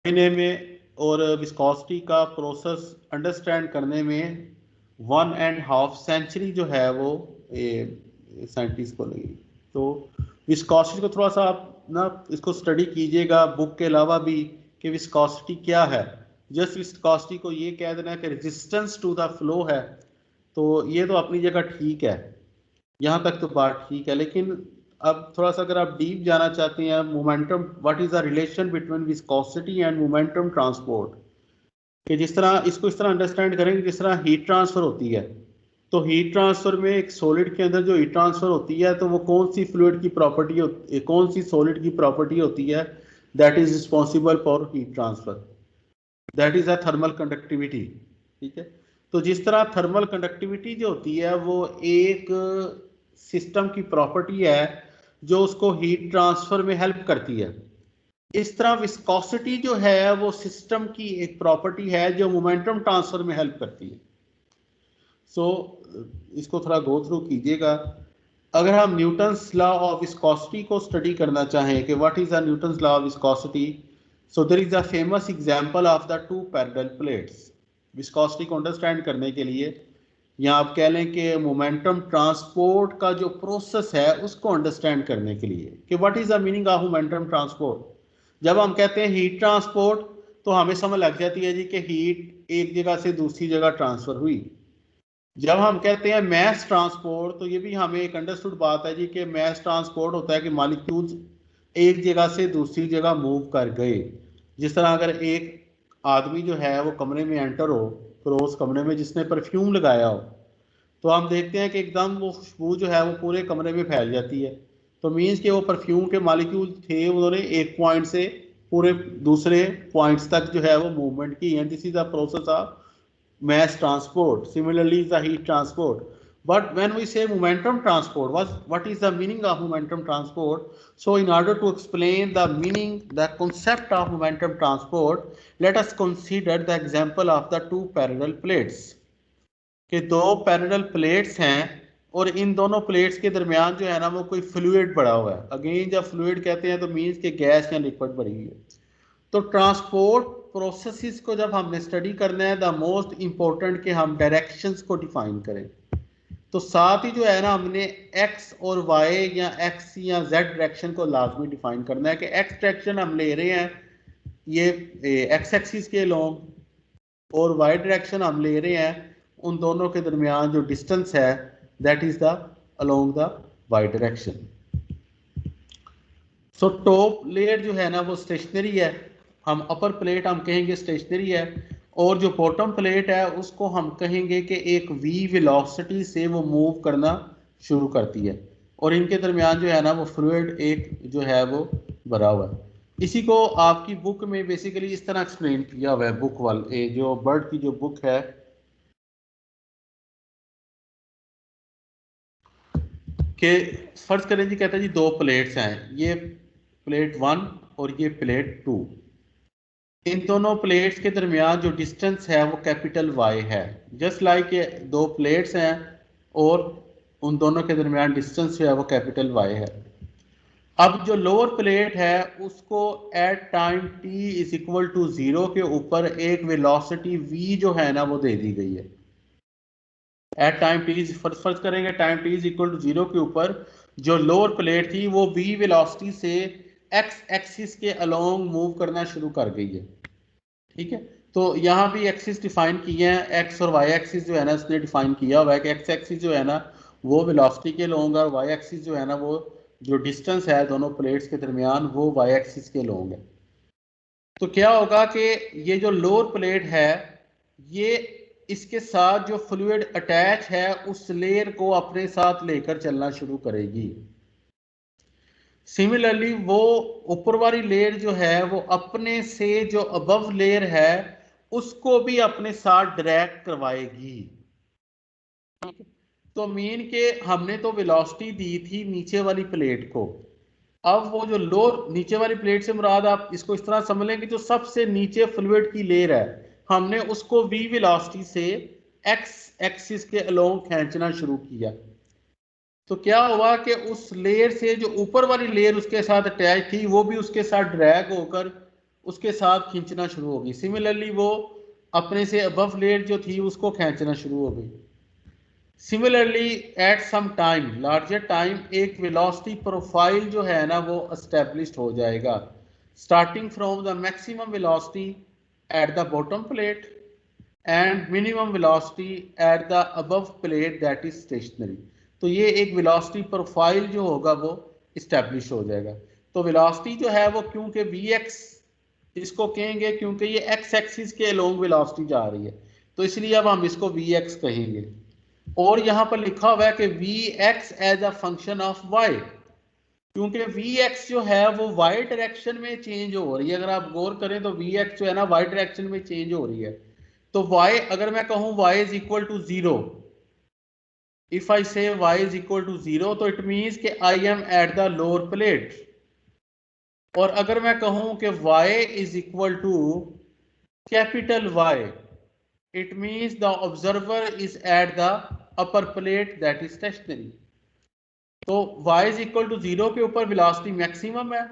समझने में और विस्कोसिटी का प्रोसेस अंडरस्टैंड करने में 1.5 सेंचुरी जो है वो साइंटिस्ट को लगी। तो विस्कोसिटी को थोड़ा सा आप ना इसको स्टडी कीजिएगा बुक के अलावा भी कि विस्कोसिटी क्या है। जस्ट विस्कोसिटी को ये कह देना कि रेजिस्टेंस टू द फ्लो है, तो ये तो अपनी जगह ठीक है, यहाँ तक तो बात ठीक है। लेकिन अब थोड़ा सा अगर आप डीप जाना चाहते हैं, momentum, what is the relation between viscosity and momentum transport, कि जिस तरह इसको इस तरह अंडरस्टैंड करेंगे जिस तरह हीट ट्रांसफर होती है, तो हीट ट्रांसफर में एक सॉलिड के अंदर जो हीट ट्रांसफर होती है तो वो कौन सी फ्लूइड की प्रॉपर्टी होती, कौन सी सॉलिड की प्रॉपर्टी होती है that is responsible for heat transfer, that is a thermal conductivity. ठीक है, तो जिस तरह थर्मल कंडक्टिविटी जो होती है वो एक सिस्टम की प्रॉपर्टी है जो उसको हीट ट्रांसफर में हेल्प करती है, इस तरह विस्कोसिटी जो है वो सिस्टम की एक प्रॉपर्टी है जो मोमेंटम ट्रांसफर में हेल्प करती है। सो इसको थोड़ा गो थ्रू कीजिएगा। अगर हम न्यूटन्स लॉ ऑफ विस्कोसिटी को स्टडी करना चाहें कि what is the Newton's law of viscosity, so there is a famous example of the two parallel plates. Viscosity को अंडरस्टैंड करने के लिए, या आप कह लें कि मोमेंटम ट्रांसपोर्ट का जो प्रोसेस है उसको अंडरस्टैंड करने के लिए कि what is the meaning of momentum transport. जब हम कहते हैं हीट ट्रांसपोर्ट तो हमें समझ लग जाती है जी कि हीट एक जगह से दूसरी जगह ट्रांसफर हुई। जब हम कहते हैं मैस ट्रांसपोर्ट तो ये भी हमें एक अंडरस्टूड बात है जी कि मैस ट्रांसपोर्ट होता है कि मॉलिक्यूल्स एक जगह से दूसरी जगह मूव कर गए। जिस तरह अगर एक आदमी जो है वो कमरे में एंटर हो, पड़ोस कमरे में, जिसने परफ्यूम लगाया हो, तो हम देखते हैं कि एकदम वो खुशबू जो है वो पूरे कमरे में फैल जाती है। तो मीन्स कि वो परफ्यूम के मॉलिक्यूल थे, उन्होंने एक पॉइंट से पूरे दूसरे पॉइंट्स तक जो है वो मूवमेंट की है। This is the process of mass transport. Similarly is the heat transport. But when we say momentum transport, what is the meaning of momentum transport? So in order to explain the meaning, the concept of momentum transport, let us consider the example of the two parallel plates. कि दो parallel plates हैं और इन दोनों plates के दरमियान जो है ना वो कोई फ्लूइड पड़ा हुआ है। अगेन जब फ्लूइड कहते हैं तो मीन्स कि गैस या लिक्विड भरी हुई है। तो ट्रांसपोर्ट प्रोसेसेस को जब हमने स्टडी करना है, द मोस्ट इंपॉर्टेंट कि हम डायरेक्शंस को डिफाइन करें। तो साथ ही जो है ना हमने एक्स और वाई या एक्स या जेड डायरेक्शन को लाजमी डिफाइन करना है कि एक्स डायरेक्शन हम ले रहे हैं ये एक्स एक्सिस के लॉन्ग और वाई डायरेक्शन हम ले रहे हैं उन दोनों के दरमियान जो डिस्टेंस है that is the along the y direction. So top layer जो है ना वो स्टेशनरी है, हम अपर प्लेट हम कहेंगे स्टेशनरी है, और जो बॉटम प्लेट है उसको हम कहेंगे कि एक वी वेलोसिटी से वो मूव करना शुरू करती है, और इनके दरमियान जो है ना वो फ्लूइड एक जो है वो भरा हुआ है। इसी को आपकी बुक में बेसिकली इस तरह एक्सप्लेन किया हुआ है, बुक वाले जो बर्ड की जो बुक है कि फर्ज करें जी, कहता है जी दो प्लेट्स हैं, ये प्लेट 1 और ये प्लेट 2। इन दोनों प्लेट्स के दरमियान जो डिस्टेंस है वो कैपिटल वाई है। जस्ट लाइक ये दो प्लेट्स हैं और उन दोनों के दरमियान डिस्टेंस जो है वो कैपिटल वाई है। अब जो लोअर प्लेट है उसको at time t is equal to 0 के ऊपर एक वेलोसिटी v जो है ना वो दे दी गई है। एट टाइम टी फर्ज करेंगे time t is equal to 0 के ऊपर जो लोअर प्लेट थी वो v वेलोसिटी से x एक्सिस के अलोंग मूव करना शुरू कर गई है। ठीक है, तो यहाँ भी एक्सिस डिफाइन किए हैं, एक्स और वाई एक्सिस जो है ना इसने डिफाइन किया हुआ है कि एक्स एक्सिस जो है ना वो वेलोसिटी के लॉन्ग और वाई एक्सिस जो है ना वो जो डिस्टेंस है दोनों प्लेट्स के दरमियान वो वाई एक्सिस के लॉन्ग है। तो क्या होगा कि ये जो लोअर प्लेट है ये इसके साथ जो फ्लूइड अटैच है उस लेयर को अपने साथ लेकर चलना शुरू करेगी। सिमिलरली वो ऊपर वाली लेयर जो है वो अपने से जो अबव लेयर है उसको भी अपने साथ ड्रैग करवाएगी। तो मीन के हमने तो वेलोसिटी दी थी नीचे वाली प्लेट को, अब वो जो लोअर नीचे वाली प्लेट से मुराद आप इसको इस तरह समझ लें कि जो सबसे नीचे फ्लूइड की लेयर है हमने उसको v वेलोसिटी से x एक्सिस के अलोंग खींचना शुरू किया। तो क्या हुआ कि उस लेयर से जो ऊपर वाली लेयर उसके साथ अटैच थी वो भी उसके साथ ड्रैग होकर उसके साथ खींचना शुरू होगी। सिमिलरली वो अपने से अबव लेयर जो थी उसको खींचना शुरू हो गई। Similarly at some time, larger time, एक वेलोसिटी प्रोफाइल जो है ना वो एस्टेब्लिश्ड हो जाएगा, starting from the maximum velocity at the bottom plate and minimum velocity at the above plate that is stationary. तो ये एक वेलोसिटी प्रोफाइल जो होगा वो इस्टेब्लिश हो जाएगा। तो वेलोसिटी जो है वो क्योंकि Vx इसको कहेंगे क्योंकि ये एक्स एक्सिस के अलोंग वेलोसिटी जा रही है, तो इसलिए अब हम इसको Vx कहेंगे। और यहाँ पर लिखा हुआ है कि Vx as a function of y, क्योंकि Vx जो है वो y डायरेक्शन में चेंज हो रही है। अगर आप गौर करें तो Vx जो है ना y डायरेक्शन में चेंज हो रही है। तो y, अगर मैं कहूं y is equal to 0, if I say y is equal to 0, तो इट मींस कि I am at the lower plate. और अगर मैं कहूं कि y is equal to capital Y, it means the observer is at the upper plate that is stationary. तो y is equal to 0 के ऊपर वेलोसिटी मैक्सिमम है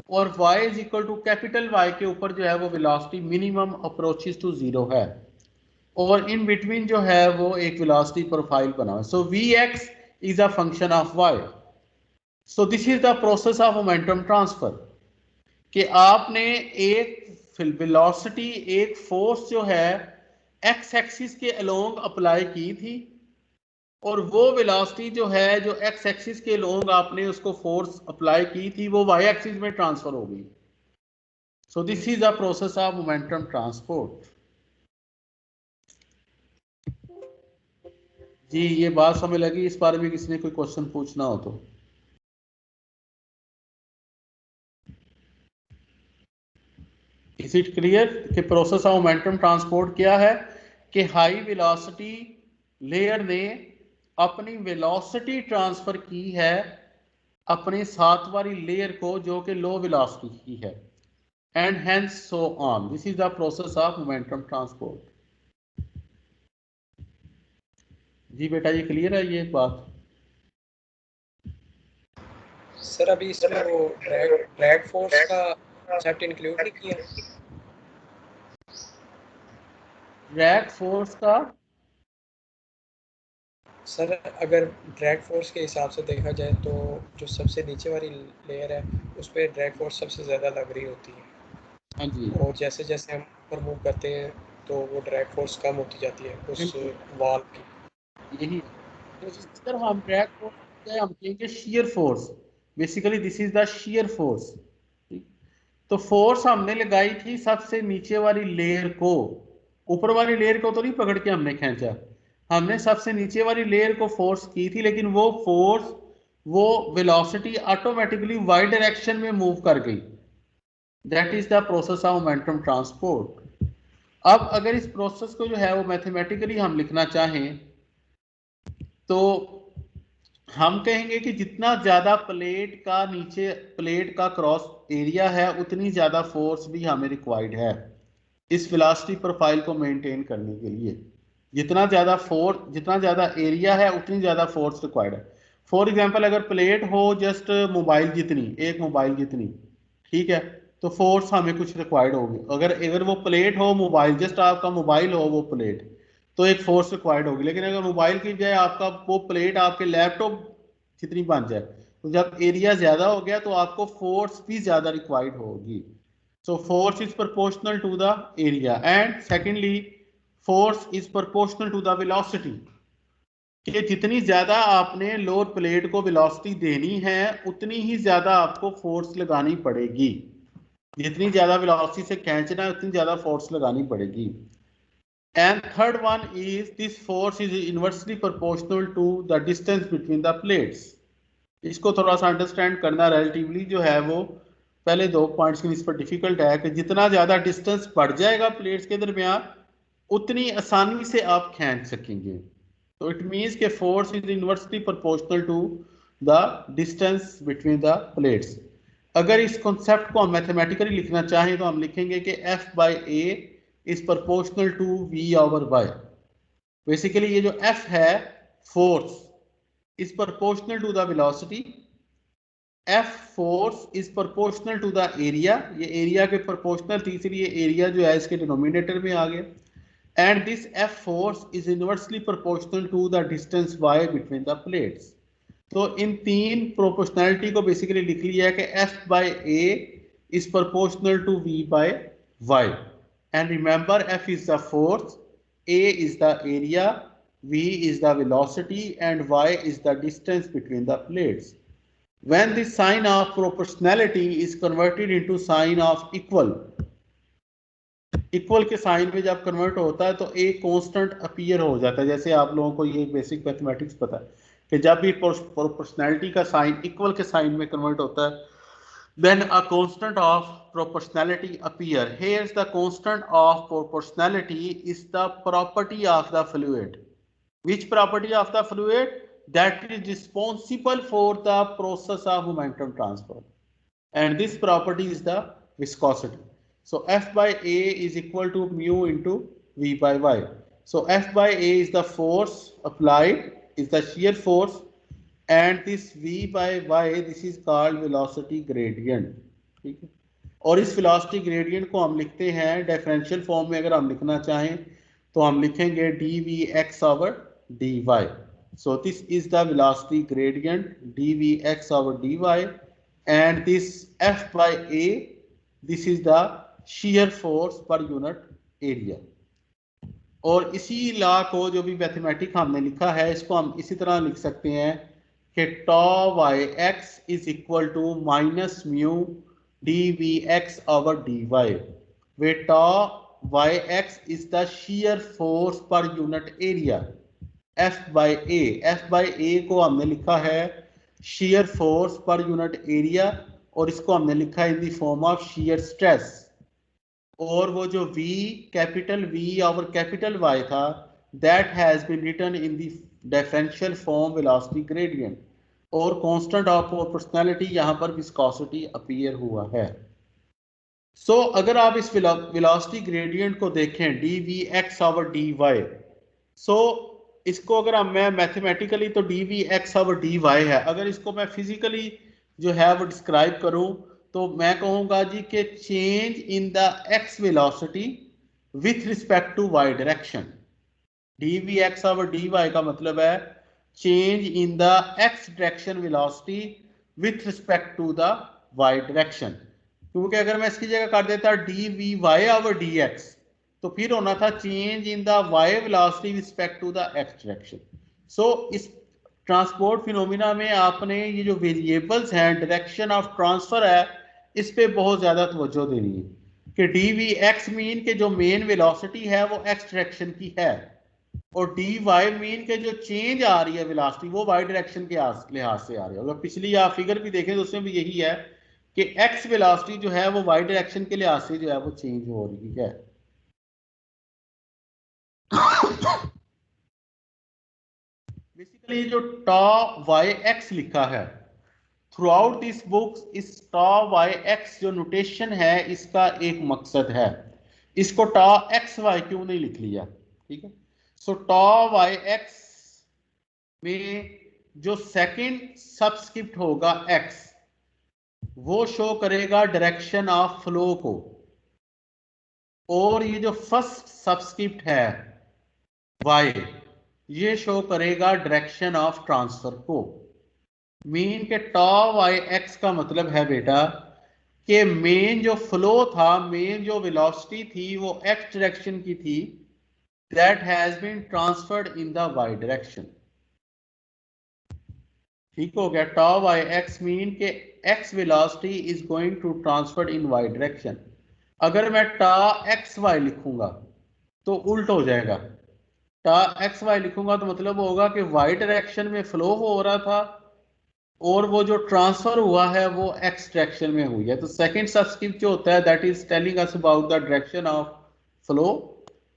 और y is equal to capital Y के ऊपर जो है वो वेलोसिटी मिनिमम अप्रोचेस टू 0 है, और इन बिटवीन जो है वो एक वेलोसिटी प्रोफाइल बना हुआ है। सो Vx is a function of y। So this is the process of momentum transfer, कि आपने एक वेलोसिटी, एक फोर्स जो है एक्स एक्सिस के अलोंग अप्लाई की थी, और वो वेलोसिटी जो है जो एक्स एक्सिस के अलोंग आपने उसको फोर्स अप्लाई की थी वो वाई एक्सिस में ट्रांसफर हो गई। So this is the process of momentum transport. जी ये बात समझ लगी? इस बारे में किसी ने कोई क्वेश्चन पूछना हो तो। इज इट क्लियर कि प्रोसेस ऑफ मोमेंटम ट्रांसपोर्ट क्या है? कि हाई वेलोसिटी लेयर ने अपनी वेलोसिटी ट्रांसफर की है अपने साथ वाली लेयर को जो कि लो वेलोसिटी की है, and hence so on. This is the process of momentum transport. जी बेटा ये क्लियर है ये बात? सर अभी इसमें वो ड्रैग फोर्स का कॉन्सेप्ट इंक्लूड नहीं किया। ड्रैग फोर्स का सर अगर ड्रैग फोर्स के हिसाब से देखा जाए तो जो सबसे नीचे वाली लेयर है उस पर ड्रैग फोर्स सबसे ज़्यादा लग रही होती है, हाँ जी, और जैसे जैसे हम ऊपर मूव करते हैं तो वो ड्रैग फोर्स कम होती जाती है उस वॉल की। यही तो जिस तरह हम ड्रैग फोर्स हम कहेंगे shear force. Basically this is the shear force. तो फोर्स हमने लगाई थी सबसे नीचे वाली लेयर को, ऊपर वाली लेयर को तो नहीं पकड़ के हमने खींचा, हमने सबसे नीचे वाली लेयर को फोर्स की थी, लेकिन वो फोर्स, वो वेलोसिटी ऑटोमेटिकली वाई डायरेक्शन में मूव कर गई। That is the process of momentum transport. अब अगर इस प्रोसेस को जो है वो मैथमेटिकली हम लिखना चाहें तो हम कहेंगे कि जितना ज्यादा प्लेट का नीचे, प्लेट का क्रॉस एरिया है, उतनी ज्यादा फोर्स भी हमें रिक्वायर्ड है इस वेलोसिटी प्रोफाइल को मेंटेन करने के लिए। जितना ज्यादा फोर्स, जितना ज्यादा एरिया है उतनी ज्यादा फोर्स रिक्वायर्ड है। फॉर एग्जांपल अगर प्लेट हो जस्ट मोबाइल जितनी, एक मोबाइल जितनी, ठीक है, तो फोर्स हमें कुछ रिक्वायर्ड होगी। अगर अगर वो प्लेट हो मोबाइल, जस्ट आपका मोबाइल हो वो प्लेट, तो एक फोर्स रिक्वायर्ड होगी। लेकिन अगर मोबाइल की बजाय आपका वो प्लेट आपके लैपटॉप जितनी बन जाए, तो जब एरिया ज्यादा हो गया तो आपको फोर्स भी ज्यादा रिक्वायर्ड होगी। So force is proportional to the area, and secondly force is proportional to the velocity, कि जितनी ज्यादा आपने लोअर प्लेट को वेलोसिटी देनी है उतनी ही ज्यादा आपको फोर्स लगानी पड़ेगी। जितनी ज्यादा वेलोसिटी से खींचना है उतनी ज्यादा फोर्स लगानी पड़ेगी। And third one is this force is inversely proportional to the distance between the plates. इसको थोड़ा सा अंडरस्टैंड करना रिलेटिवली जो है वो पहले दो पॉइंट्स की इस पर डिफिकल्ट है, कि जितना ज्यादा डिस्टेंस बढ़ जाएगा प्लेट्स के दरमियान उतनी आसानी से आप खींच सकेंगे। तो इट मींस के force is inversely proportional to the distance between the plates. अगर इस कॉन्सेप्ट को हम मैथमेटिकली लिखना चाहें तो हम लिखेंगे कि F by A is proportional to V over Y। Basically ये जो F है force is proportional to the velocity, F force is proportional to the area, ये एरिया के प्रोपोर्शनल थी इसलिए एरिया जो है इसके डिनोमिनेटर में आ गया. And this F force is inversely proportional to the distance y between the plates. तो इन तीन प्रोपोर्शनैलिटी को बेसिकली लिख लिया है कि F by A is proportional to V by Y. And remember F is the force, A is the area, V is the velocity and Y is the distance between the plates. When the sign of proportionality is converted into sign of equal के sign पे जब convert होता है तो एक constant appear हो जाता है. जैसे आप लोगों को ये बेसिक मैथमेटिक्स पता है कि जब भी प्रोपोर्शनैलिटी का साइन इक्वल के साइन में कन्वर्ट होता है, then a constant of proportionality appear. Here's the constant of proportionality is the property of the fluid. Which property of the fluid? That is responsible for the process of momentum transfer. And this property is the viscosity. So F by A is equal to mu into V by Y. So F by A is the force applied, is the shear force, and this V by Y, this is called velocity gradient. ठीक है, और इस velocity gradient को हम लिखते हैं differential form में. अगर हम लिखना चाहें तो हम लिखेंगे dvx over dy. So this is the velocity gradient dvx over dy, and this F by A, this is the shear force per unit area. और इसी लॉ को जो भी मैथमेटिक हमने लिखा है इसको हम इसी तरह लिख सकते हैं कि tau yx is equal to minus mu dvx over dy, where tau yx is the shear force per unit area. F by A, F by A को हमने लिखा है shear force per unit area और इसको हमने लिखा है in the form of shear stress. और वो जो V, कैपिटल V और कैपिटल Y था, that has been written in the differential form velocity gradient. और constant of proportionality यहाँ पर viscosity appear हुआ है. So अगर आप इस velocity gradient को देखें dvx over dy, so इसको अगर हम मैं मैथमेटिकली तो dvx over dy है, अगर इसको मैं फिजिकली जो है वो डिस्क्राइब करूं तो मैं कहूंगा जी कि change in the x velocity with respect to y direction. dvx over dy का मतलब है change in the x direction velocity with respect to the y direction. क्योंकि अगर मैं इसकी जगह कर देता dvy over dx तो फिर होना था change in the y velocity with respect to the x direction. So इस ट्रांसपोर्ट फिनोमिना में आपने ये जो वेरिएबल्स हैं, डायरेक्शन ऑफ ट्रांसफर है, इस पे बहुत ज्यादा तवज्जो देनी है कि dvx मीन के जो मेन वेलोसिटी है वो x डायरेक्शन की है और dy मीन के जो चेंज आ रही है वेलोसिटी वो y डायरेक्शन के लिहाज से आ रही है. अगर पिछली आप फिगर भी देखें तो उसमें भी यही है कि x वेलोसिटी जो है वो y डायरेक्शन के लिहाज से जो है वो चेंज हो रही है. बेसिकली जो tau yx लिखा है थ्रू आउट दिस बुक्स, इस tau yx जो नोटेशन है इसका एक मकसद है. इसको tau xy क्यों नहीं लिख लिया? ठीक है, सो tau yx में जो सेकंड सबस्क्रिप्ट होगा x वो शो करेगा डायरेक्शन ऑफ फ्लो को और ये जो फर्स्ट सबस्क्रिप्ट है y ये शो करेगा डायरेक्शन ऑफ ट्रांसफर को. मीन के tau yx का मतलब है बेटा कि मेन जो फ्लो था, मेन जो वेलोसिटी थी वो x डायरेक्शन की थी, that has been transferred in the y direction. ठीक हो गया. tau yx मीन के x velocity is going to transferred in y direction. अगर मैं tau xy लिखूंगा तो उल्ट हो जाएगा. tau xy लिखूंगा तो मतलब होगा कि y डायरेक्शन में फ्लो हो रहा था और वो जो ट्रांसफर हुआ है वो x डायरेक्शन में हुई है. तो सेकंड सबस्क्रिप्ट जो होता है that is telling us about the direction of flow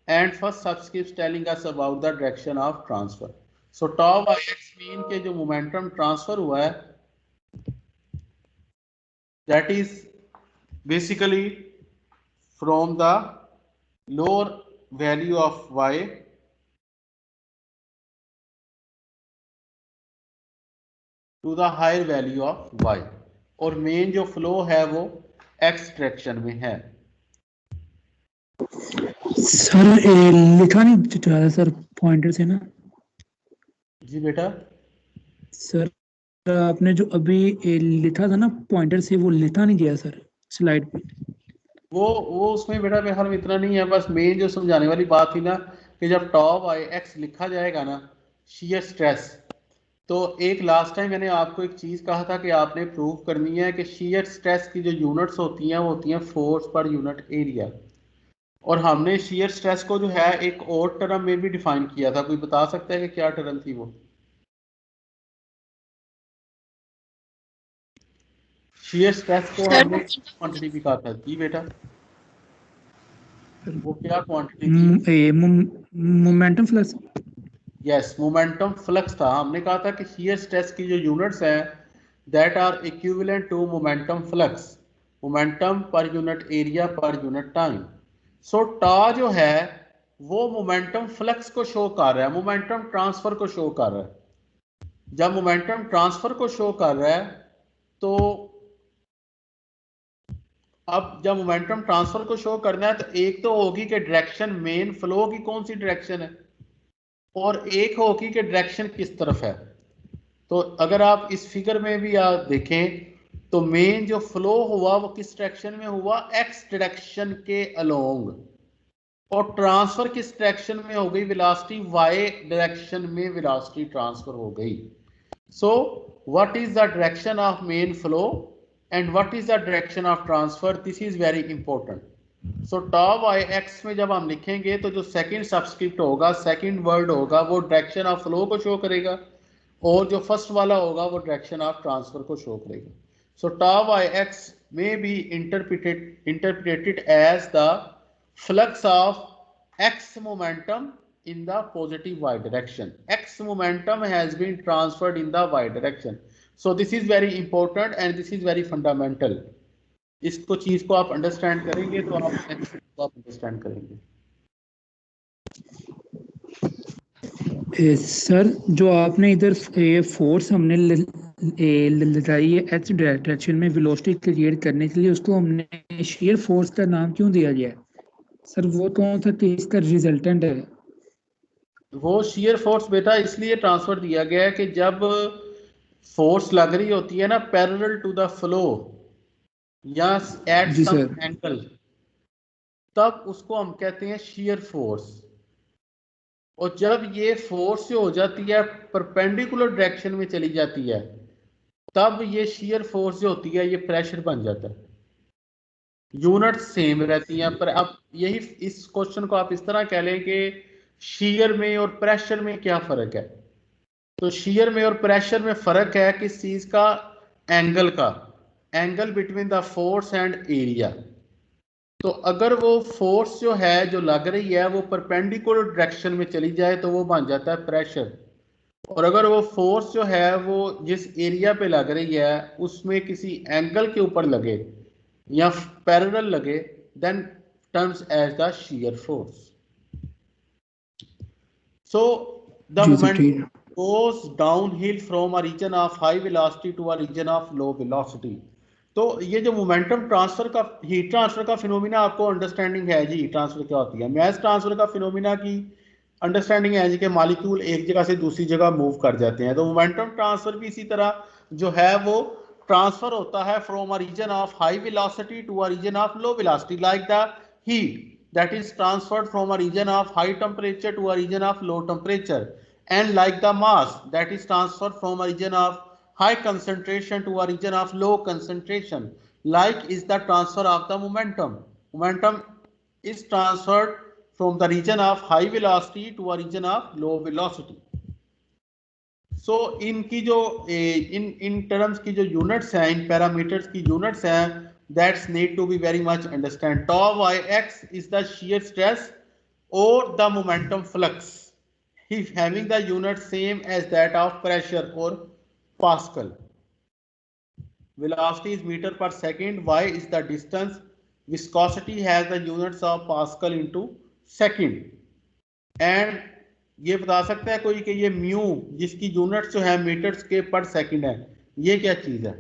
and first subscript telling us about the direction of transfer. So tau yx mean के जो मोमेंटम ट्रांसफर हुआ है that is basically from the lower value of y to the higher value of y. और main जो flow है वो x direction में है। सर लिखा नहीं जा रहा सर पॉइंटर से ना। जी बेटा, सर आपने जो अभी लिखा था ना पॉइंटर से, वो लिखा नहीं गया सर स्लाइड पे। वो उसमें बेटा मेरे ख्याल में इतना नहीं है, बस मेन जो समझाने वाली बात थी ना कि जब टॉप आई एक्स लिखा जाएगा ना शियर स्ट्रेस, तो एक लास्ट टाइम मैंने आपको एक चीज कहा था कि आपने प्रूव करनी है कि शियर स्ट्रेस की जो यूनिट्स होती हैं वो होती हैं फोर्स पर यूनिट एरिया। और हमने शियर स्ट्रेस को जो है एक और टर्म में भी डिफाइन किया था, कोई बता सकता है कि क्या टर्म थी वो? शियर स्ट्रेस को सर हमने क्वांटिटी भी कहा था जी बेटा, वो क्या क्वांटिटी थी? Momentum flux. Yes, momentum flux था। हमने कहा था कि शियर स्ट्रेस की जो यूनिट्स हैं that are equivalent to momentum flux, momentum per unit area per unit time. So tau जो है वो मोमेंटम फ्लक्स को शो कर रहा है, मोमेंटम ट्रांसफर को शो कर रहा है। जब मोमेंटम ट्रांसफर को शो कर रहा है तो अब जब मोमेंटम ट्रांसफर को शो करना है तो एक तो होगी कि डायरेक्शन मेन फ्लो की कौन सी डायरेक्शन है, और एक होगी कि डायरेक्शन किस तरफ है। तो अगर आप इस फिगर में भी आप देखें तो मेन जो फ्लो हुआ वो किस डायरेक्शन में हुआ? एक्स डायरेक्शन के अलोंग। और ट्रांसफर किस डायरेक्शन में हो गई? वेलोसिटी वाई डायरेक्शन में वेलोसिटी ट्रांसफर हो गई। So what is the direction of main flow and what is the direction of transfer? This is very important. So top I X में जब हम लिखेंगे तो जो सेकंड सबस्क्रिप्ट होगा, सेकंड वर्ड होगा, वो डायरेक्शन ऑफ फ्लो को शो करेगा, और जो फर्स्ट वाला होगा वो डायरेक्शन ऑफ ट्रांसफर को शो करेगा। So top I X may be interpreted as the flux of x momentum in the positive y direction. X momentum has been transferred in the y direction. So this is very important and this is very fundamental. इसको चीज को आप understand करेंगे तो आप next को आप understand करेंगे। सर जो आपने इधर फोर्स हमने लगाई है एक्स डायरेक्शन में वेलोसिटी क्रिएट करने के लिए, उसको हमने शेयर फोर्स का नाम क्यों दिया गया है सर? वो कौन सा चीज का रिजल्टेंट है? वो शियर फोर्स बेटा इसलिए ट्रांसफर दिया गया है कि जब फोर्स लग रही होती है ना पैरेलल टू द फ्लो या एट जी सम सर। एंगल, तब उसको हम कहते हैं शियर फोर्स। और जब ये फोर्स जो हो जाती है परपेंडिकुलर डायरेक्शन में चली जाती है, तब ये शियर फोर्स जो होती है ये प्रेशर बन जाता है। यूनिट सेम रहती हैं, पर अब यही इस क्वेश्चन को आप इस तरह कह लें कि शियर में और प्रेशर में क्या फर्क है? तो शियर में और प्रेशर में फर्क है किस चीज का? एंगल का, angle between the force and area. तो अगर वो फोर्स जो है जो लग रही है वो परपेंडिकुलर डायरेक्शन में चली जाए तो वो बन जाता है प्रेशर, और अगर वो फोर्स जो है वो जिस एरिया पे लग रही है उसमें किसी एंगल के ऊपर लगे या पैरेलल लगे, then terms as the shear force. So the जी सर moment ठीक है। goes downhill from a region of high velocity to a region of low velocity। तो ये जो मोमेंटम ट्रांसफर का, हीट ट्रांसफर का फिनोमिना आपको अंडरस्टैंडिंग है जी? हीट ट्रांसफर क्या होती है? मैस ट्रांसफर का फिनोमिना की अंडरस्टैंडिंग है जी कि मॉलिक्यूल एक जगह से दूसरी जगह मूव कर जाते हैं। तो मोमेंटम ट्रांसफर भी इसी तरह जो है वो ट्रांसफर होता है from a region of high velocity to a region of low velocity, like the heat that is transferred from a region of high temperature to a region of low temperature, and like the mass that is transferred from a region of high concentration to a region of low concentration, like is the transfer of the momentum. Momentum is transferred from the region of high velocity to a region of low velocity. So इनकी जो इन terms की जो units हैं, इन parameters की units हैं, that's need to be very much understand. Tau y x is the shear stress और the momentum flux, having the unit same as that of pressure or Pascal. Velocity is meter per second, y is the distance, viscosity has the units of Pascal into second, and ये बता सकता है कोई कि ये mu जिसकी units जो है मीटर्स के पर सेकंड है, ये क्या चीज है?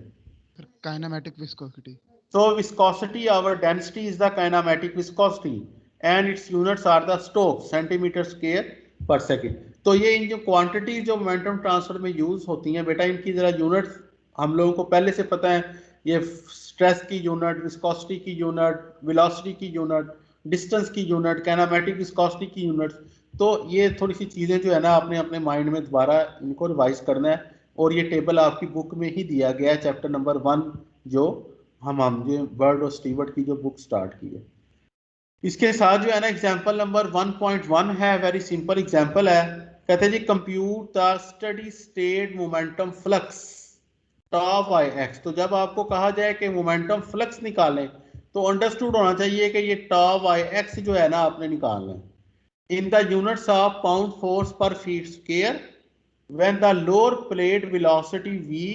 Kinematic viscosity. So viscosity, our density is the kinematic viscosity and its units are the Stokes centimeter square per second. तो ये इन जो क्वांटिटी जो मोमेंटम ट्रांसफर में यूज होती हैं बेटा, इनकी जरा यूनिट्स हम लोगों को पहले से पता है. ये स्ट्रेस की यूनिट, विस्कोसिटी की यूनिट, वेलोसिटी की यूनिट, डिस्टेंस की यूनिट, काइनेमेटिक विस्कोसिटी की यूनिट. तो ये थोड़ी सी चीजें जो है ना आपने अपने माइंड में दोबारा इनको रिवाइज करना है. और ये टेबल आपकी बुक में ही दिया गया है, चैप्टर नंबर 1 जो हम जो बर्ड और स्टीवर्ट की जो बुक स्टार्ट की है. इसके साथ जो है ना एग्जांपल नंबर 1.1 है, वेरी सिंपल एग्जांपल है. कहते हैं जी compute the steady state momentum flux tau y x. तो जब आपको कहा जाए कि मोमेंटम फ्लक्स निकालें तो अंडरस्टूड होना चाहिए कि ये टॉप वाई एक्स जो है ना आपने निकालना है in the units of pound force per feet square when the lower plate velocity v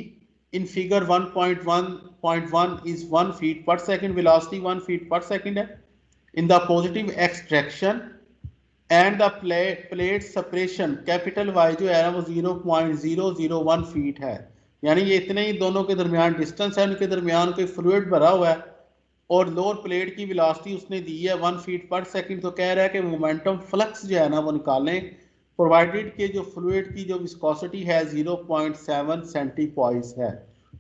in figure 1.1.1 is 1 feet per second, velocity 1 feet per second है. In the positive x direction and the plate separation capital Y जो है ना वो 0.001 feet है. यानी ये इतने ही दोनों के दरमियान डिस्टेंस है, उनके दरमियान कोई फ्लूइड भरा हुआ है और लोअर प्लेट की वेलोसिटी उसने दी है 1 फीट पर सेकंड. तो कह रहा है कि मोमेंटम फ्लक्स जो है ना वो निकालें प्रोवाइडेड के जो फ्लूइड की जो विस्कोसिटी है 0.7 सेंटीपॉइस है.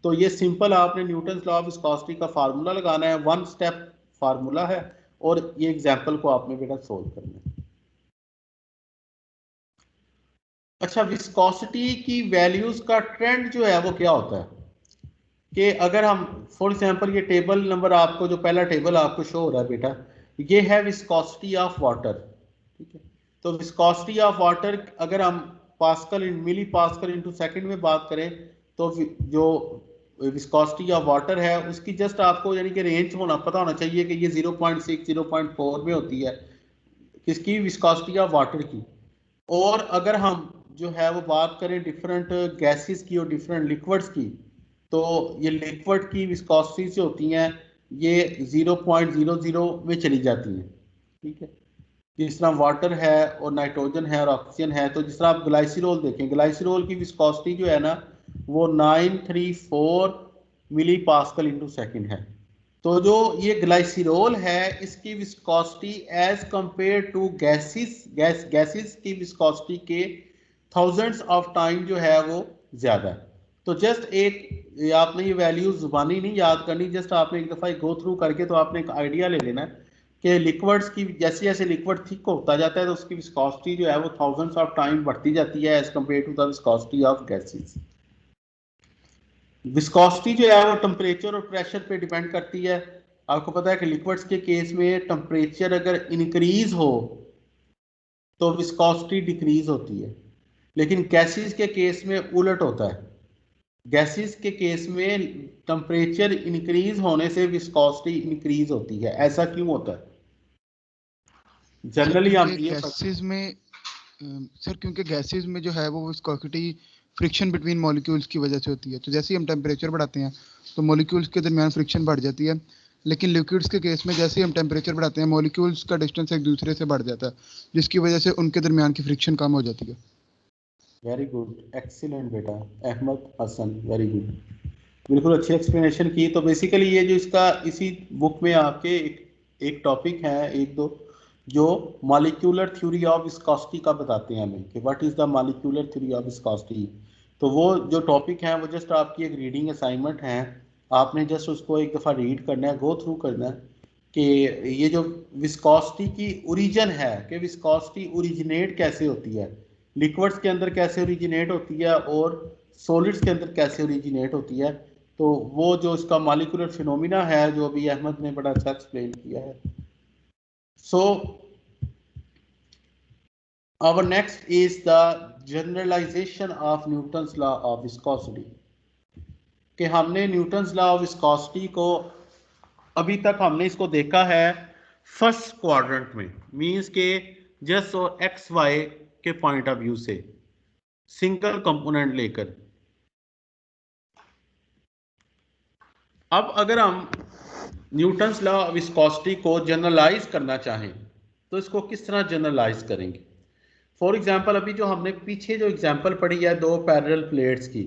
तो ये सिंपल आपने न्यूटन लॉ ऑफ विस्कोसिटी का फार्मूला लगाना है, 1 स्टेप फार्मूला है और ये एग्जांपल को आपने बेटा सोल्व करना है. अच्छा, विस्कोसिटी की वैल्यूज का ट्रेंड जो है वो क्या होता है कि अगर हम फॉर एग्जांपल ये टेबल नंबर आपको जो पहला टेबल आपको शो हो रहा है बेटा, ये है विस्कोसिटी ऑफ वाटर. ठीक है, तो विस्कोसिटी ऑफ वाटर अगर हम पास्कल इन मिली पास्कल इनटू सेकंड में बात करें तो जो विस्कोसिटी ऑफ वाटर है उसकी जस्ट आपको यानी कि रेंज होना पता होना चाहिए कि ये 0.6 0.4 में होती है किसकी, विस्कोसिटी ऑफ वाटर की. और अगर हम जो है वो बात करें डिफरेंट गैसेस की और डिफरेंट लिक्विड्स की, तो ये लिक्विड की विस्कोसिटी जो होती हैं ये 0.00 में चली जाती हैं. ठीक है, जिस तरह वाटर है और नाइट्रोजन है और ऑक्सीजन है. तो जिस तरह आप ग्लाइसिरोल देखें, ग्लाइसिरोल की विस्कोसिटी जो है ना वो 934 मिली पास्कल इंटू सेकेंड है. तो जो ये ग्लाइसिरोल है इसकी viscosity as compare to gases की विस्कोसिटी के थाउजेंड्स ऑफ टाइम जो है वो ज्यादा है. तो जस्ट एक आपने ये वैल्यू जुबानी नहीं याद करनी, जस्ट आपने एक दफा गो थ्रू करके तो आपने एक आइडिया ले लेना है कि लिक्विड्स की जैसे जैसे लिक्विड थिक होता जाता है तो उसकी विस्कोसिटी जो है वो थाउजेंड्स ऑफ टाइम बढ़ती जाती है as compare to the viscosity of gases. Viscosity जो है वो टेम्परेचर और प्रेशर पे डिपेंड करती है. आपको पता है कि लिक्विड्स के केस में टेम्परेचर अगर इंक्रीज हो तो विस्कोसिटी डिक्रीज होती है, लेकिन गैसेस के केस में उलट होता है. गैसेस के केस में टेम्परेचर इंक्रीज होने से विस्कोसिटी इंक्रीज होती है. ऐसा क्यों होता है? जनरली हम गैसेस में सर, क्योंकि गैसेस में जो है वो विस्कोसिटी फ्रिक्शन बिटवीन मॉलिक्यूल्स की वजह से होती है. तो जैसे ही हम टेम्परेचर बढ़ाते हैं तो मॉलिक्यूल्स के दरमियान फ्रिक्शन बढ़ जाती है, लेकिन लिक्विड्स के केस में जैसे ही हम टेम्परेचर बढ़ाते हैं मॉलिक्यूल्स का डिस्टेंस एक दूसरे से बढ़ जाता है, जिसकी वजह से उनके दरमियान की फ्रिक्शन कम हो जाती है. वेरी गुड, एक्सीलेंट बेटा अहमद हसन, वेरी गुड, बिल्कुल अच्छी एक्सप्लेनेशन की. तो बेसिकली ये जो इसका इसी बुक में आपके एक टॉपिक है, एक दो जो मॉलिक्यूलर थ्योरी ऑफ विस्कोसिटी का बताते हैं हमें कि what is the molecular theory of viscosity. तो वो जो टॉपिक है वो जस्ट आपकी एक रीडिंग असाइनमेंट है, आपने जस्ट उसको एक दफ़ा रीड करना है, गो थ्रू करना है कि ये जो विस्कोसिटी की ओरिजिन है कि विस्कोसिटी ओरिजिनेट कैसे होती है, लिक्विड्स के अंदर कैसे ओरिजिनेट होती है और सॉलिड्स के अंदर कैसे ओरिजिनेट होती है. तो वो जो इसका मॉलिक्यूलर फिनोमिना है जो अभी अहमद ने बड़ा अच्छा एक्सप्लेन किया है. So our next is the generalization of Newton's law of viscosity. कि हमने न्यूटन्स लॉ ऑफ विस्कोसिटी को अभी तक हमने इसको देखा है फर्स्ट क्वाड्रेंट में, मींस के जस्ट और एक्स वाई के पॉइंट ऑफ व्यू से सिंगल कंपोनेंट लेकर. अब अगर हम न्यूटन्स लॉ ऑफ विस्कोसिटी को जनरलाइज करना चाहें तो इसको किस तरह जनरलाइज करेंगे? फॉर एग्जांपल अभी जो हमने पीछे जो एग्जांपल पढ़ी है दो पैरेलल प्लेट्स की,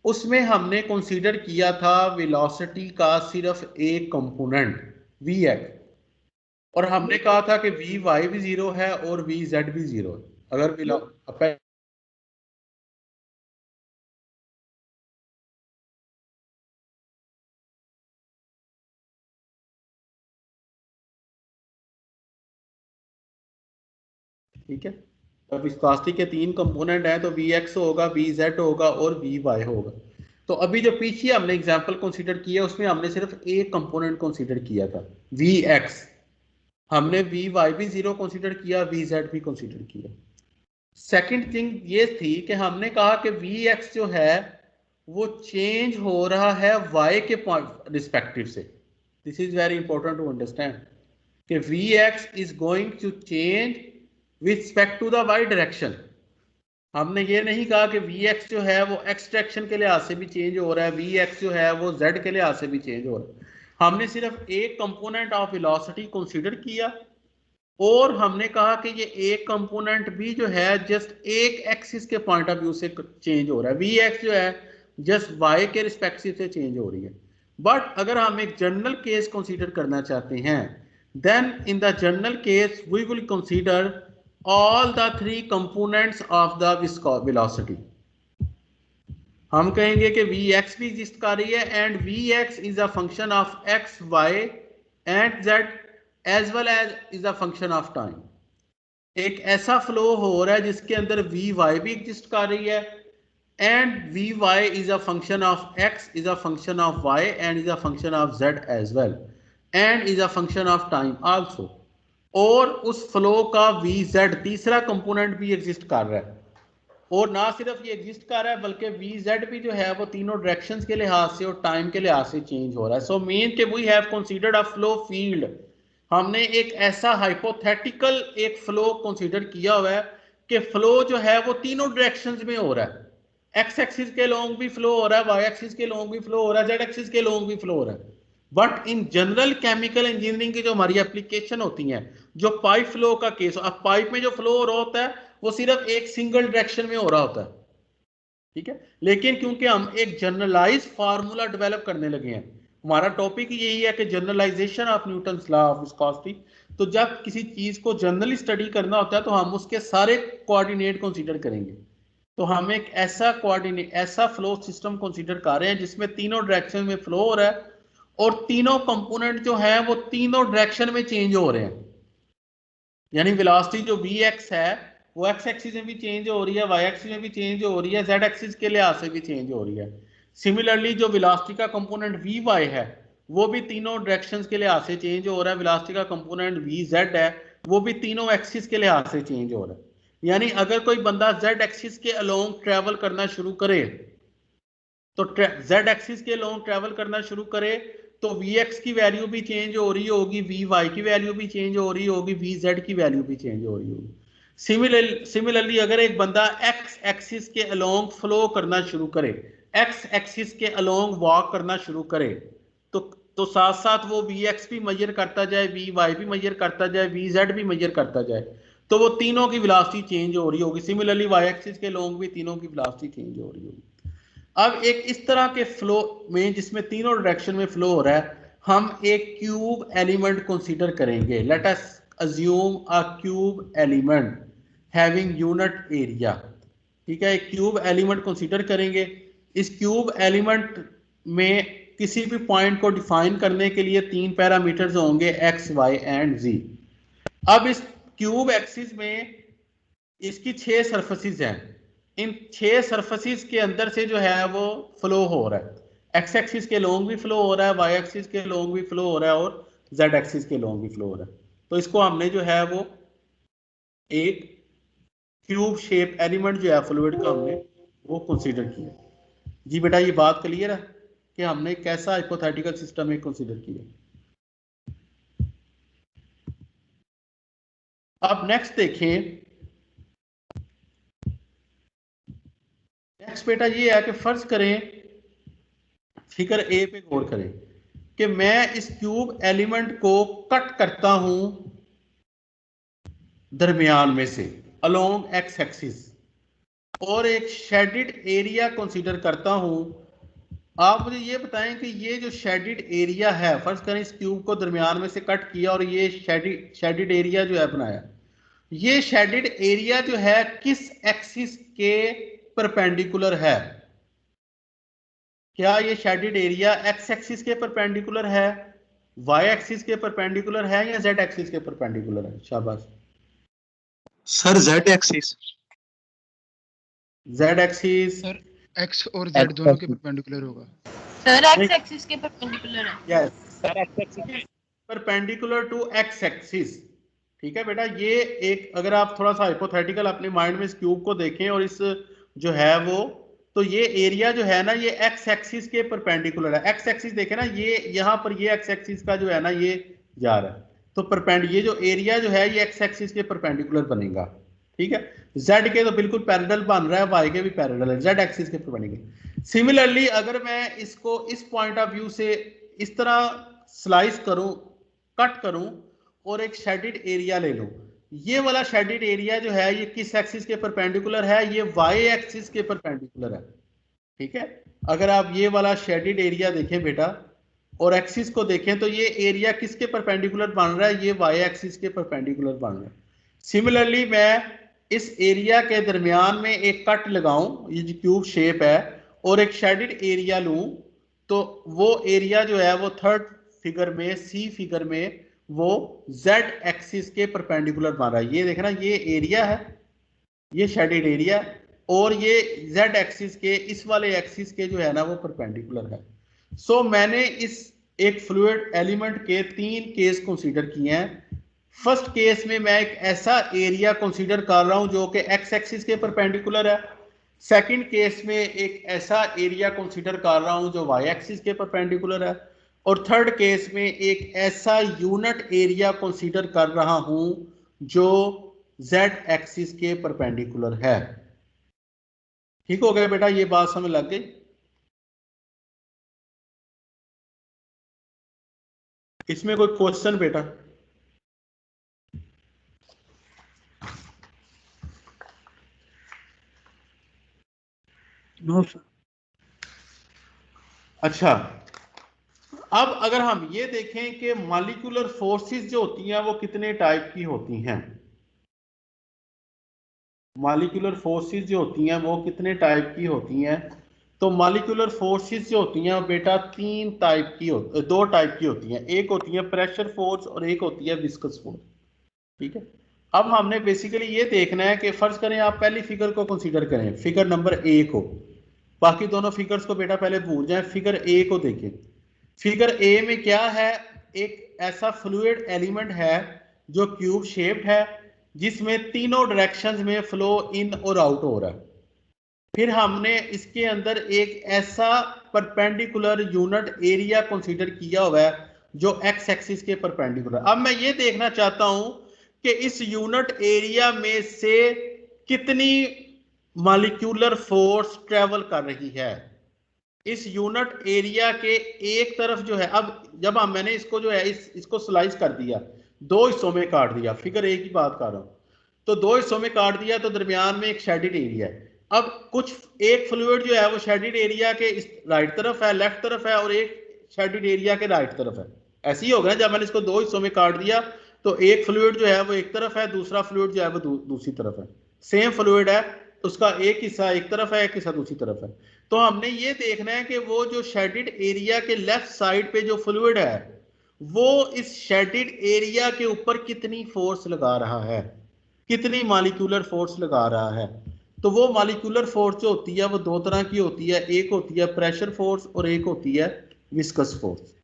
उसमें हमने कंसीडर किया था वेलोसिटी का सिर्फ एक कंपोनेंट वी एक्स, और हमने कहा था कि वी वाई भी जीरो है और वी जेड भी जीरो है। अगर ठीक है, तो विस्कोसिटी के तीन कंपोनेंट हैं, तो वी एक्स होगा, वी जेड होगा और वी वाई होगा। तो अभी जो पीछे हमने एग्जांपल कंसीडर किया उसमें हमने सिर्फ एक कंपोनेंट कंसीडर किया था वी एक्स, हमने वी वाई भी जीरो कंसीडर किया, वी जेड भी कंसीडर किया। सेकंड थिंग ये थी कि हमने कहा कि वी एक्स जो है वो चेंज हो रहा है वाई के रिस्पेक्टिव से। This is very important to understand कि v x is going to change with respect to the y direction. हमने ये नहीं कहा कि वी एक्स जो है वो एक्स डायरेक्शन के लिहाज से भी चेंज हो रहा है, वी एक्स जो है वो जेड के लिहाज से भी चेंज हो रहा है। हमने सिर्फ एक कंपोनेंट ऑफ वेलोसिटी कंसीडर किया और हमने कहा कि ये एक कंपोनेंट भी जो है जस्ट एक एक्सिस के पॉइंट ऑफ व्यू से चेंज हो रहा है, वी एक्स जो है जस्ट वाई के रिस्पेक्टिव से चेंज हो रही है। बट अगर हम एक जनरल केस कंसीडर करना चाहते हैं, then in the general case we will consider all the three components of the velocity। हम कहेंगे कि Vx भी एग्जिस्ट कर रही है and Vx is a function of x, y and z as well as is a function of time. एक ऐसा flow हो रहा है जिसके अंदर Vy भी एग्जिस्ट कर रही है and Vy is a function of x, is a function of y and is a function of z as well and is a function of time also. और उस फ्लो का वी जेड तीसरा component भी exist कर रहा है, और ना सिर्फ ये एग्जिस्ट कर रहा है बल्कि वी जेड भी जो है वो तीनों डायरेक्शंस के लिहाज से और टाइम के लिहाज से चेंज हो रहा है। सो मीन के we have considered a flow field. हमने एक ऐसा हाइपोथेटिकल एक फ्लो कंसीडर किया हुआ है कि फ्लो जो है वो तीनों डायरेक्शंस में हो रहा है, एक्स एक्सिस के लॉन्ग भी फ्लो हो रहा है, वाई एक्सिस के लॉन्ग भी फ्लो हो रहा है, जेड एक्सिस के लॉन्ग भी फ्लो हो रहा है। But in general chemical engineering की जो हमारी एप्लीकेशन होती है, जो पाइप फ्लो का केस, अब पाइप में जो फ्लो हो रहा होता है वो सिर्फ एक सिंगल डायरेक्शन में हो रहा होता है, ठीक है। लेकिन क्योंकि हम एक जनरलाइज फार्मूला डेवलप करने लगे हैं, हमारा टॉपिक यही है कि generalization of Newton's law of viscosity. तो जब किसी चीज को जनरली स्टडी करना होता है तो हम उसके सारे कोऑर्डिनेट कंसीडर करेंगे। तो हम एक ऐसा फ्लो सिस्टम कंसीडर कर रहे हैं जिसमें तीनों डायरेक्शन में फ्लो हो रहा है और तीनों कंपोनेंट जो है वो तीनों डायरेक्शन में चेंज हो रहे हैं। यानी वेलोसिटी जो वी एक्स है वो एक्स एक्सिस में भी चेंज हो रही है, वाई एक्सिस में भी चेंज हो रही है, जेड एक्सिस के लिहाज से भी चेंज हो रही है। सिमिलरली जो वेलोसिटी का कंपोनेंट वी वाई है वो भी तीनों डायरेक्शंस के लिहाज से चेंज हो रहा है। वेलोसिटी का कंपोनेंट वी जेड है वो भी तीनों एक्सिस के लिहाज से चेंज हो रहा है। यानी अगर कोई बंदा जेड एक्सिस के अलोंग ट्रेवल करना शुरू करे, तो जेड एक्सिस के लॉन्ग ट्रेवल करना शुरू करे तो वी एक्स की वैल्यू भी चेंज हो रही होगी, वी वाई की वैल्यू भी चेंज हो रही होगी, वी जेड की वैल्यू भी चेंज हो रही होगी। सिमिलरली अगर एक बंदा एक्स एक्सिस के अलोंग फ्लो करना शुरू करे, एक्स एक्सिस के अलोंग वॉक करना शुरू करे, तो साथ साथ वो वी एक्स भी मेजर करता जाए, वी वाई भी मेजर करता जाए, वी जेड भी मेजर करता जाए, तो वो तीनों की वेलोसिटी चेंज हो रही होगी। सिमिलरली वाई एक्सिस के अलोंग भी तीनों की वेलोसिटी चेंज हो रही होगी। अब एक इस तरह के फ्लो में जिसमें तीनों डायरेक्शन में फ्लो हो रहा है, हम एक क्यूब एलिमेंट कंसीडर करेंगे। लेट अस अज्यूम अ cube element having unit area, ठीक है। एक क्यूब एलिमेंट कंसीडर करेंगे। इस क्यूब एलिमेंट में किसी भी पॉइंट को डिफाइन करने के लिए तीन पैरामीटर्स होंगे, एक्स, वाई एंड जी। अब इस क्यूब एक्सिस में इसकी 6 सरफेसिस हैं। इन 6 सरफेसिस के अंदर से जो है वो फ्लो हो रहा है, एक्स एक्सिस के लॉन्ग भी फ्लो हो रहा है, वाई एक्सिस के लॉन्ग भी फ्लो हो रहा है और जेड एक्सिस के लॉन्ग भी फ्लो हो रहा है। तो इसको हमने जो है वो एक क्यूब शेप एलिमेंट जो है फ्लूइड का हमने वो कंसीडर किया। जी बेटा ये बात क्लियर है कि हमने कैसा हाइपोथेटिकल सिस्टम एक कंसीडर किया। अब नेक्स्ट देखें, नेक्स्ट बेटा ये है कि फर्ज करें, फिगर ए पे गौर करें कि मैं इस क्यूब एलिमेंट को कट करता हूं दरमियान में से अलोंग एक्स एक्सिस, और एक शेडेड एरिया कंसीडर करता हूं, आप मुझे ये बताएं कि ये जो शेडेड एरिया है, फर्ज करें इस क्यूब को दरमियान में से कट किया और ये शेडेड एरिया जो है बनाया, ये शेडेड एरिया जो है किस एक्सिस के परपेंडिकुलर है? क्या ये शेडेड एरिया एक्स एक्सिस के परपेंडिकुलर है, वाई एक्सिस के परपेंडिकुलर है, या जेड एक्सिस के परपेंडिकुलर है? शाबाश sir z axis. Z axis sir x और जेड दोनों के परपेंडिकुलर होगा। सर एक्स एक्सिस के परपेंडिकुलर है। Yes sir, x axis perpendicular to x axis. ठीक है बेटा, ये एक, अगर आप थोड़ा सा हाइपोथेटिकल अपने माइंड में इस क्यूब को देखें और इस जो है वो, तो ये एरिया जो है ना ये एक्स एक्सिस के परपेंडिकुलर है। एक्स एक्सिस देखें ना, ये यहाँ पर ये एक्स एक्सिस का जो है ना ये जा रहा है, तो ये जो एरिया जो है ये एक्स एक्सिस के परपेंडिकुलर बनेगा। ठीक है, जेड के तो बिल्कुल पैरेलल बन रहा है, वाई के भी पैरेलल है, जेड एक्सिस के परपेंडिकुलर। सिमिलरली अगर मैं इसको इस पॉइंट ऑफ व्यू से इस तरह स्लाइस करूं, कट करूं और एक शेडेड एरिया ले लूं, ये वाला शेडेड एरिया जो है ये किस एक्सिस के परपेंडिकुलर है? ये वाई एक्सिस के परपेंडिकुलर है। ठीक है, अगर आप ये वाला शेडेड एरिया देखें बेटा और एक्सिस को देखें तो ये एरिया किसके परपेंडिकुलर बन रहा है? ये वाई एक्सिस के परपेंडिकुलर बन रहा है। सिमिलरली मैं इस एरिया के दरमियान में एक कट लगाऊं, ये जो क्यूब शेप है, और एक शेडेड एरिया लूं, तो वो एरिया जो है वो थर्ड फिगर में, सी फिगर में, वो जेड एक्सिस के परपेंडिकुलर बन रहा है। ये देखना, ये एरिया है, ये शेडेड एरिया, और ये जेड एक्सिस के, इस वाले एक्सिस के जो है ना वो परपेंडिकुलर है। सो मैंने इस एक फ्लूइड एलिमेंट के 3 केस कंसीडर किए हैं। फर्स्ट केस में मैं एक ऐसा एरिया कंसीडर कर रहा हूं जो कि एक्स एक्सिस के परपेंडिकुलर है। सेकंड केस में एक ऐसा एरिया कंसीडर कर रहा हूं जो वाई एक्सिस के परपेंडिकुलर है। और थर्ड केस में एक ऐसा यूनिट एरिया कंसीडर कर रहा हूं जो जेड एक्सिस के परपेंडिकुलर है। ठीक हो गया बेटा, ये बात समझ लग गई? इसमें कोई क्वेश्चन बेटा? No sir. अच्छा, अब अगर हम ये देखें कि मॉलिक्यूलर फोर्सेस जो होती हैं वो कितने टाइप की होती हैं, मॉलिक्यूलर फोर्सेस जो होती हैं वो कितने टाइप की होती हैं, तो मॉलिक्यूलर फोर्सेस जो होती हैं बेटा 2 टाइप की होती हैं। एक होती है प्रेशर फोर्स और एक होती है विस्कस फोर्स। ठीक है, अब हमने बेसिकली ये देखना है कि फर्ज करें आप पहली फिगर को कंसीडर करें, फिगर नंबर 1 को, बाकी दोनों फिगर्स को बेटा पहले भूल जाएं, फिगर ए को देखें। फिगर ए में क्या है? एक ऐसा फ्लूइड एलिमेंट है जो क्यूब शेप्ड है, जिसमें तीनों डायरेक्शंस में फ्लो इन और आउट हो रहा है। फिर हमने इसके अंदर एक ऐसा परपेंडिकुलर यूनिट एरिया कंसीडर किया हुआ है जो एक्स एक्सिस के परपेंडिकुलर। अब मैं ये देखना चाहता हूं कि इस यूनिट एरिया में से कितनी मॉलिक्यूलर फोर्स ट्रेवल कर रही है इस यूनिट एरिया के एक तरफ जो है। अब जब मैंने इसको जो है इसको स्लाइस कर दिया, 2 हिस्सों में काट दिया, फिगर ए की बात कर रहा हूं, तो 2 हिस्सों में काट दिया, तो दरमियान में एक शेडेड एरिया है। अब कुछ एक फ्लूइड जो है वो शेडेड एरिया के इस राइट तरफ है, लेफ्ट तरफ है, और एक शेडेड एरिया के राइट तरफ है। ऐसे ही होगा ना, जब मैंने इसको 2 हिस्सों में काट दिया तो एक फ्लूइड जो है वो एक तरफ है, दूसरा फ्लूइड जो है वो दूसरी तरफ है। सेम फ्लूइड है, उसका एक हिस्सा एक तरफ है, एक हिस्सा दूसरी तरफ है। तो हमने ये देखना है कि वो जो शेडेड एरिया के लेफ्ट साइड पे जो फ्लूइड है वो इस शेडेड एरिया के ऊपर कितनी फोर्स लगा रहा है, कितनी मॉलिक्यूलर फोर्स लगा रहा है। तो वो मॉलिक्यूलर फोर्स जो होती है वो 2 तरह की होती है, एक होती है प्रेशर फोर्स और एक होती है विस्कस फोर्स।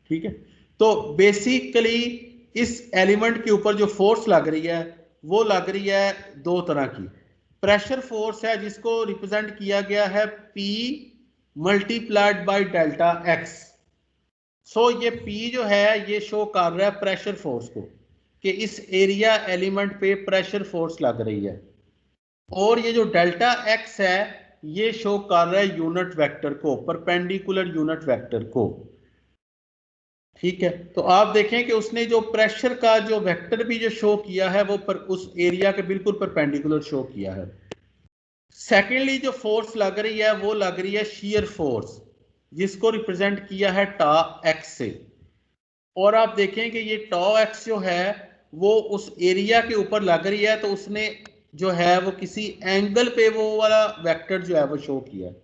ठीक है, तो बेसिकली इस एलिमेंट के ऊपर जो फोर्स लग रही है वो लग रही है 2 तरह की। प्रेशर फोर्स है जिसको रिप्रेजेंट किया गया है P multiplied by delta x. So ये P जो है ये शो कर रहा है प्रेशर फोर्स को, कि इस एरिया एलिमेंट पे प्रेशर फोर्स लग रही है। और ये जो डेल्टा एक्स है ये शो कर रहा है यूनिट वेक्टर को, परपेंडिकुलर यूनिट वेक्टर को। ठीक है, तो आप देखें कि उसने जो प्रेशर का जो वेक्टर भी जो शो किया है वो उस एरिया के बिल्कुल परपेंडिकुलर शो किया है। सेकेंडली जो फोर्स लग रही है वो लग रही है शीयर फोर्स, जिसको रिप्रेजेंट किया है टा एक्स से। और आप देखें कि ये टॉ एक्स जो है वो उस एरिया के ऊपर लग रही है, तो उसने जो है वो किसी एंगल पे वो वाला वेक्टर जो है वो शो किया है।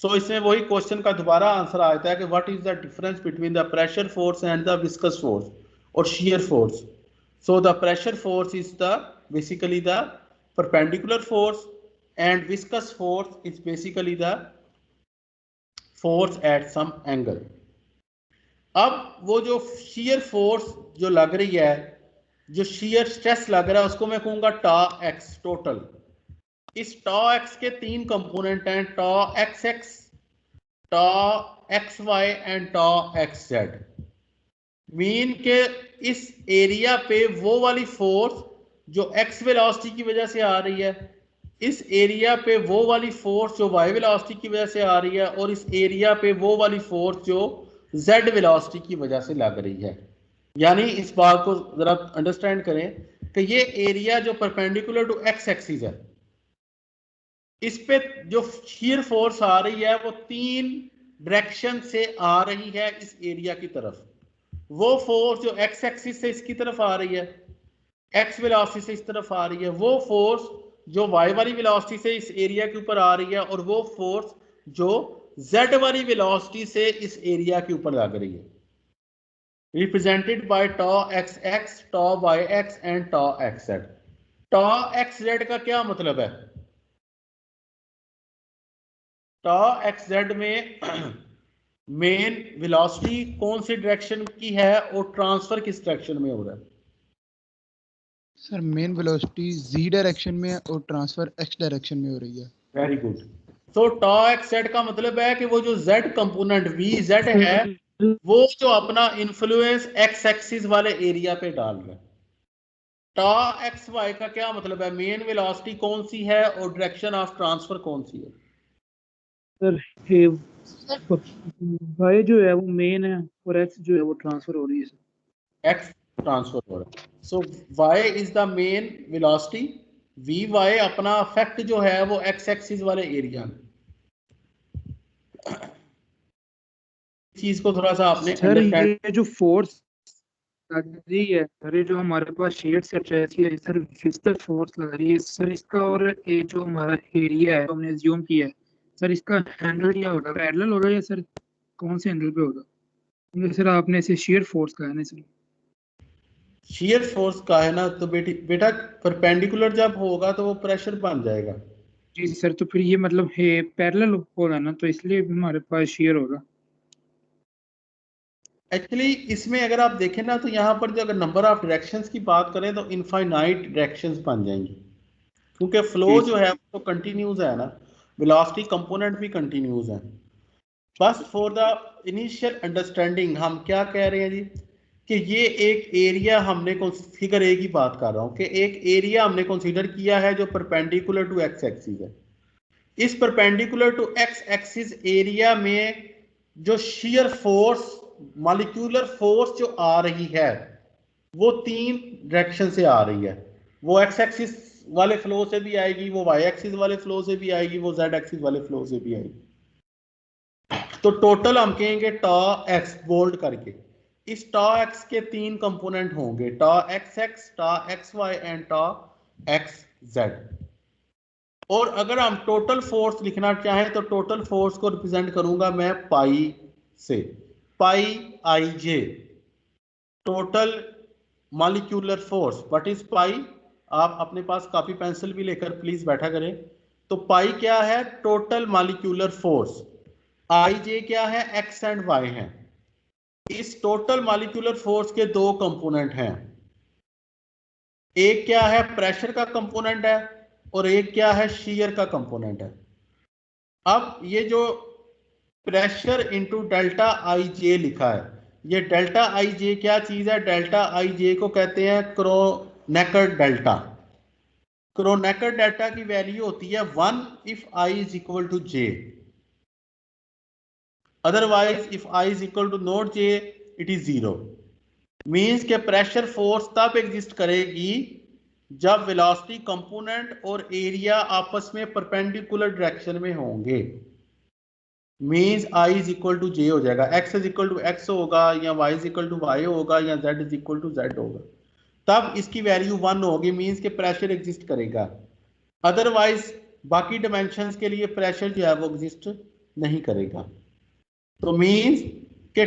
सो इसमें वही क्वेश्चन का दोबारा आंसर आता है कि what is the difference between the pressure force and the viscous force और shear force. So the pressure force is the basically the perpendicular force and viscous force is basically the force at some angle. अब वो जो shear force जो लग रही है, जो shear stress लग रहा है, उसको मैं कहूंगा टा एक्स टोटल। इस टा एक्स के तीन कंपोनेंट हैं, टा एक्स एक्स, टा एक्स वाई एंड टा एक्स जेड। मीन के इस एरिया पे वो वाली फोर्स जो एक्स वेलोसिटी की वजह से आ रही है, इस एरिया पे वो वाली फोर्स जो वाई वेलोसिटी की वजह से आ रही है, और इस एरिया पे वो वाली फोर्स जो जेड वेलोसिटी की वजह से लग रही है। यानी इस बात को जरा अंडरस्टैंड करें कि ये एरिया जो परपेंडिकुलर टू एक्स एक्सिस है, इस पे जो शीयर फोर्स आ रही है वो तीन डायरेक्शन से आ रही है इस एरिया की तरफ। वो फोर्स जो एक्स एक्सिस से इसकी तरफ आ रही है, एक्स वेलोसिटी से इस तरफ आ रही है, वो फोर्स जो वाई वाली वेलोसिटी से इस एरिया के ऊपर आ रही है, और वो फोर्स जो जेड वाली वेलोसिटी से इस एरिया के ऊपर लग रही है, represented by tau x x, tau y x and tau x z. Tau x z का क्या मतलब है? टॉ एक्स जेड में मेन वेलोसिटी कौन सी डायरेक्शन की है और ट्रांसफर किस डायरेक्शन में हो रहा है? Sir main velocity z direction में है और ट्रांसफर x डायरेक्शन में हो रही है। Very good. तो टॉ एक्स जेड का मतलब है कि वो जो z कंपोनेंट वी जेड है वो जो अपना इन्फ्लुएंस एक्स एक्सिस वाले एरिया पे डाल रहा है। टॉ एक्स वाई का क्या मतलब है? मेन वेलोसिटी कौन सी है और डायरेक्शन ऑफ ट्रांसफर कौन सी है? सर ये वाई जो है वो मेन है और एक्स जो है वो ट्रांसफर हो रही है सर। एक्स ट्रांसफर हो रहा है। So y is the main velocity, v y अपना इफेक्ट जो है वो एक्स एक्सिस वाले एरिया में। चीज को थोड़ा सा आपने सर अंडरस्टैंड। ये जो फोर्स लग रही है सर, ये जो हमारे पास शेड सेट रहती है सर, फिजिकल फोर्स लग रही है सर, इसका और ये जो हमारा एरिया है हमने ज्यूम किया है सर, इसका हैंडल क्या होगा? पैरेलल होगा या सर कौन से हैंडल पे होगा? क्योंकि सर आपने इसे शेयर फोर्स कहा है ना सर। शेयर फोर्स का है ना, तो बेटा परपेंडिकुलर जब होगा तो वो प्रेशर बन जाएगा। जी सर, तो फिर ये मतलब है पैरेलल होगा ना, तो इसलिए हमारे पास शेयर होगा। एक्चुअली इसमें अगर आप देखें ना, तो यहाँ पर जो अगर नंबर ऑफ डायरेक्शंस की बात करें तो इनफाइनाइट डायरेक्शंस बन जाएंगी, क्योंकि फ्लो जो है तो कंटिन्यूस है ना, वेलोसिटी कंपोनेंट भी कंटिन्यूस है। बस फॉर द इनिशियल अंडरस्टैंडिंग हम क्या कह रहे हैं जी, कि ये एक एरिया हमने फिगर ए की बात कर रहा हूँ कि एक एरिया हमने कंसीडर किया है जो परपेंडिकुलर टू एक्स एक्सिस है। इस perpendicular to x axis area में जो शेयर फोर्स, मॉलिक्यूलर फोर्स जो आ रही है वो तीन डायरेक्शन से आ रही है। वो एक्स एक्सिस वाले फ्लो से भी आएगी, वो वाई एक्सिस वाले फ्लो से भी आएगी, वो जेड एक्सिस वाले फ्लो से भी आएगी। तो टोटल हम कहेंगे टॉ एक्स बोल्ड करके। इस टॉ एक्स के तीन कंपोनेंट होंगे, tau x x, tau x y and tau x z. और अगर हम टोटल फोर्स लिखना चाहें तो टोटल फोर्स को रिप्रेजेंट करूंगा मैं पाई से, pi i j, total molecular force. What is pi? आप अपने पास कॉपी पेंसिल भी लेकर प्लीज बैठा करें। तो पाई क्या है? Total molecular force. I j क्या है? एक्स एंड वाई है। इस टोटल मॉलिक्यूलर फोर्स के दो कंपोनेंट हैं, एक क्या है प्रेशर का कंपोनेंट है और एक क्या है शीयर का कंपोनेंट है। अब ये जो प्रेशर इंटू डेल्टा आई जे लिखा है, ये डेल्टा आई जे क्या चीज है? डेल्टा आई जे को कहते हैं क्रोनेकर डेल्टा। क्रोनेकर डेल्टा की वैल्यू होती है 1 if I is equal to J, otherwise if I is equal to not J it is 0। Means के प्रेशर फोर्स तब एग्जिस्ट करेगी जब वेलोसिटी कंपोनेंट और एरिया आपस में परपेंडिकुलर डायरेक्शन में होंगे, means I is equal to J हो जाएगा, X is equal to X होगा, या Y is equal to Y होगा, या Z is equal to Z होगा, तब इसकी वैल्यू 1 होगी, मीन्स के प्रेशर एग्जिस्ट करेगा। अदरवाइज बाकी डिमेंशंस के लिए प्रेशर जो है वो एग्जिस्ट नहीं करेगा। तो मीन्स कि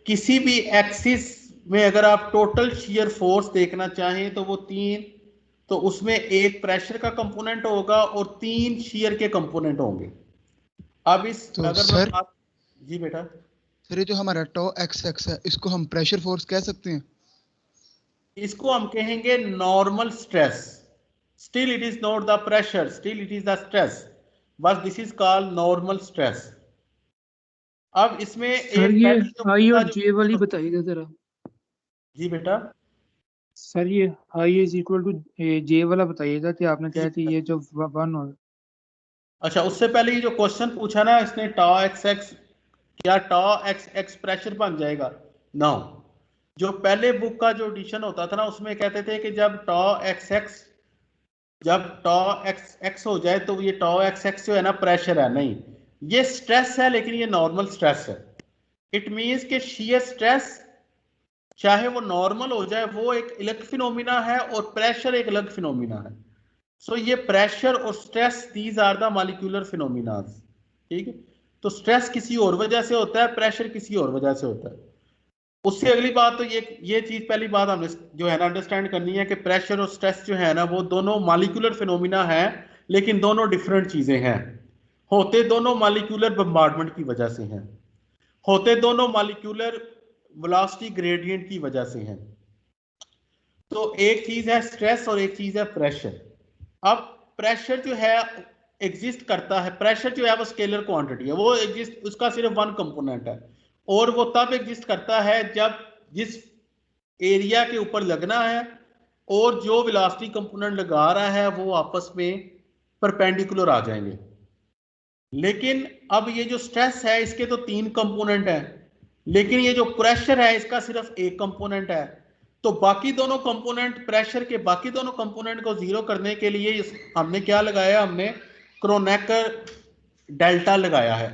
किसी भी एक्सिस में अगर आप टोटल शियर फोर्स देखना चाहें तो वो 3, तो उसमें एक प्रेशर का कंपोनेंट होगा और 3 शियर के कंपोनेंट होंगे। अब इस तो अगर सर जी बेटा, सर ये जो हमारा टॉ एक्स एक्स है इसको हम प्रेशर फोर्स कह सकते हैं? इसको हम कहेंगे normal stress. Still it is not the pressure, still it is the stress, बस this is called normal stress. अब इसमें सर एक ये पहली जो आई और जो- जे वाली बताइएगा जरा। जी बेटा, सर ये आई इज इक्वल टू जे वाला बताइएगा कि आपने कहा जी था ये जो 1 हो। अच्छा, उससे पहले ये जो क्वेश्चन पूछा ना इसने टॉ एक्स एक्स, क्या टॉ एक्स एक्स प्रेशर बन जाएगा? नो। जो पहले बुक का जो एडिशन होता था ना उसमें कहते थे कि जब टॉ एक्स एक्स, जब टॉ एक्स एक्स हो जाए तो ये टॉ एक्स एक्स जो है ना प्रेशर है, नहीं, ये स्ट्रेस है, लेकिन ये नॉर्मल स्ट्रेस है। इट मींस कि शियर स्ट्रेस चाहे वो नॉर्मल हो जाए वो एक अलग फिनोमिना है और प्रेशर एक अलग फिनोमिना है। सो ये प्रेशर और stress these are the molecular phenomenas. ठीक है, तो स्ट्रेस किसी और वजह से होता है, प्रेशर किसी और वजह से होता है। उससे अगली बात तो ये चीज पहली बात हमें जो है ना अंडरस्टैंड करनी है कि प्रेशर और स्ट्रेस जो है ना वो दोनों मॉलिक्यूलर फिनोमिना है, लेकिन दोनों डिफरेंट चीजें हैं। होते दोनों मॉलिक्यूलर बम्बार्डमेंट की वजह से हैं, होते दोनों मॉलिक्यूलर वेलोसिटी ग्रेडियंट की वजह से हैं। तो एक चीज है स्ट्रेस और एक चीज है प्रेशर। अब प्रेशर जो है एग्जिस्ट करता है, प्रेशर जो है वो स्केलर क्वांटिटी है, वो एग्जिस्ट, उसका सिर्फ 1 कंपोनेंट है, और वो तब एग्जिस्ट करता है जब जिस एरिया के ऊपर लगना है और जो वेलोसिटी कंपोनेंट लगा रहा है वो आपस में परपेंडिकुलर आ जाएंगे। लेकिन अब ये जो स्ट्रेस है इसके तो 3 कंपोनेंट हैं, लेकिन ये जो प्रेशर है इसका सिर्फ एक कंपोनेंट है। तो बाकी दोनों कंपोनेंट, प्रेशर के बाकी दोनों कंपोनेंट को जीरो करने के लिए हमने क्या लगाया, हमने क्रोनेकर डेल्टा लगाया है,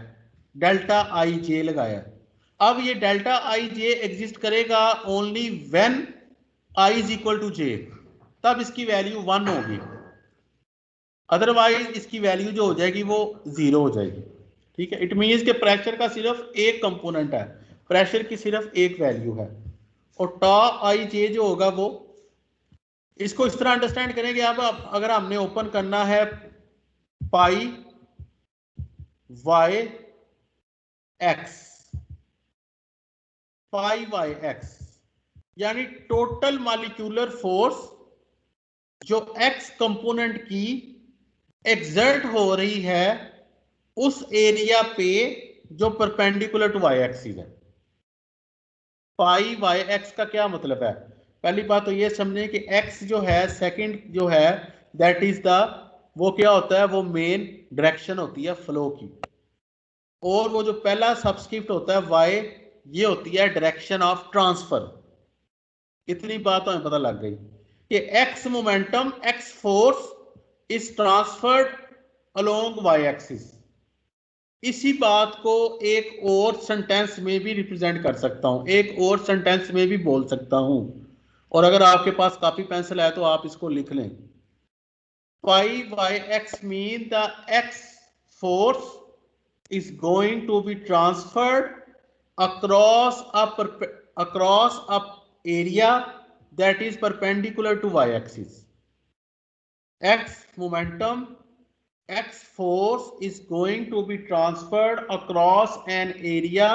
डेल्टा आई जे लगाया है। अब ये डेल्टा आई जे एग्जिस्ट करेगा only when i is equal to j, तब इसकी वैल्यू 1 होगी, अदरवाइज इसकी वैल्यू जो हो जाएगी वो 0 हो जाएगी। ठीक है, इट मीन्स के प्रेशर का सिर्फ एक कंपोनेंट है, प्रेशर की सिर्फ एक वैल्यू है, और टॉ आई जे जो होगा वो, इसको इस तरह अंडरस्टैंड करेंगे। अब अगर हमने ओपन करना है पाई y x, pi y x, यानी टोटल मॉलिक्यूलर फोर्स जो एक्स कंपोनेंट की एक्सर्ट हो रही है उस एरिया पे जो परपेंडिकुलर टू वाई एक्सिस है। पाई वाई एक्स का क्या मतलब है? पहली बात तो ये समझें कि एक्स जो है, सेकंड जो है, दैट इज द, वो क्या होता है, वो मेन डायरेक्शन होती है फ्लो की, और वो जो पहला सबस्क्रिप्ट होता है वाई, ये होती है डायरेक्शन ऑफ ट्रांसफर। इतनी बात तो हमें पता लग गई कि x momentum, x force is transferred along y axis. इसी बात को एक और सेंटेंस में भी रिप्रेजेंट कर सकता हूं, एक और सेंटेंस में भी बोल सकता हूं, और अगर आपके पास कॉपी पेंसिल है तो आप इसको लिख लें। Pi y x mean the x force is going to be transferred across a area that is perpendicular to y-axis. X momentum, X force is going to be transferred across an area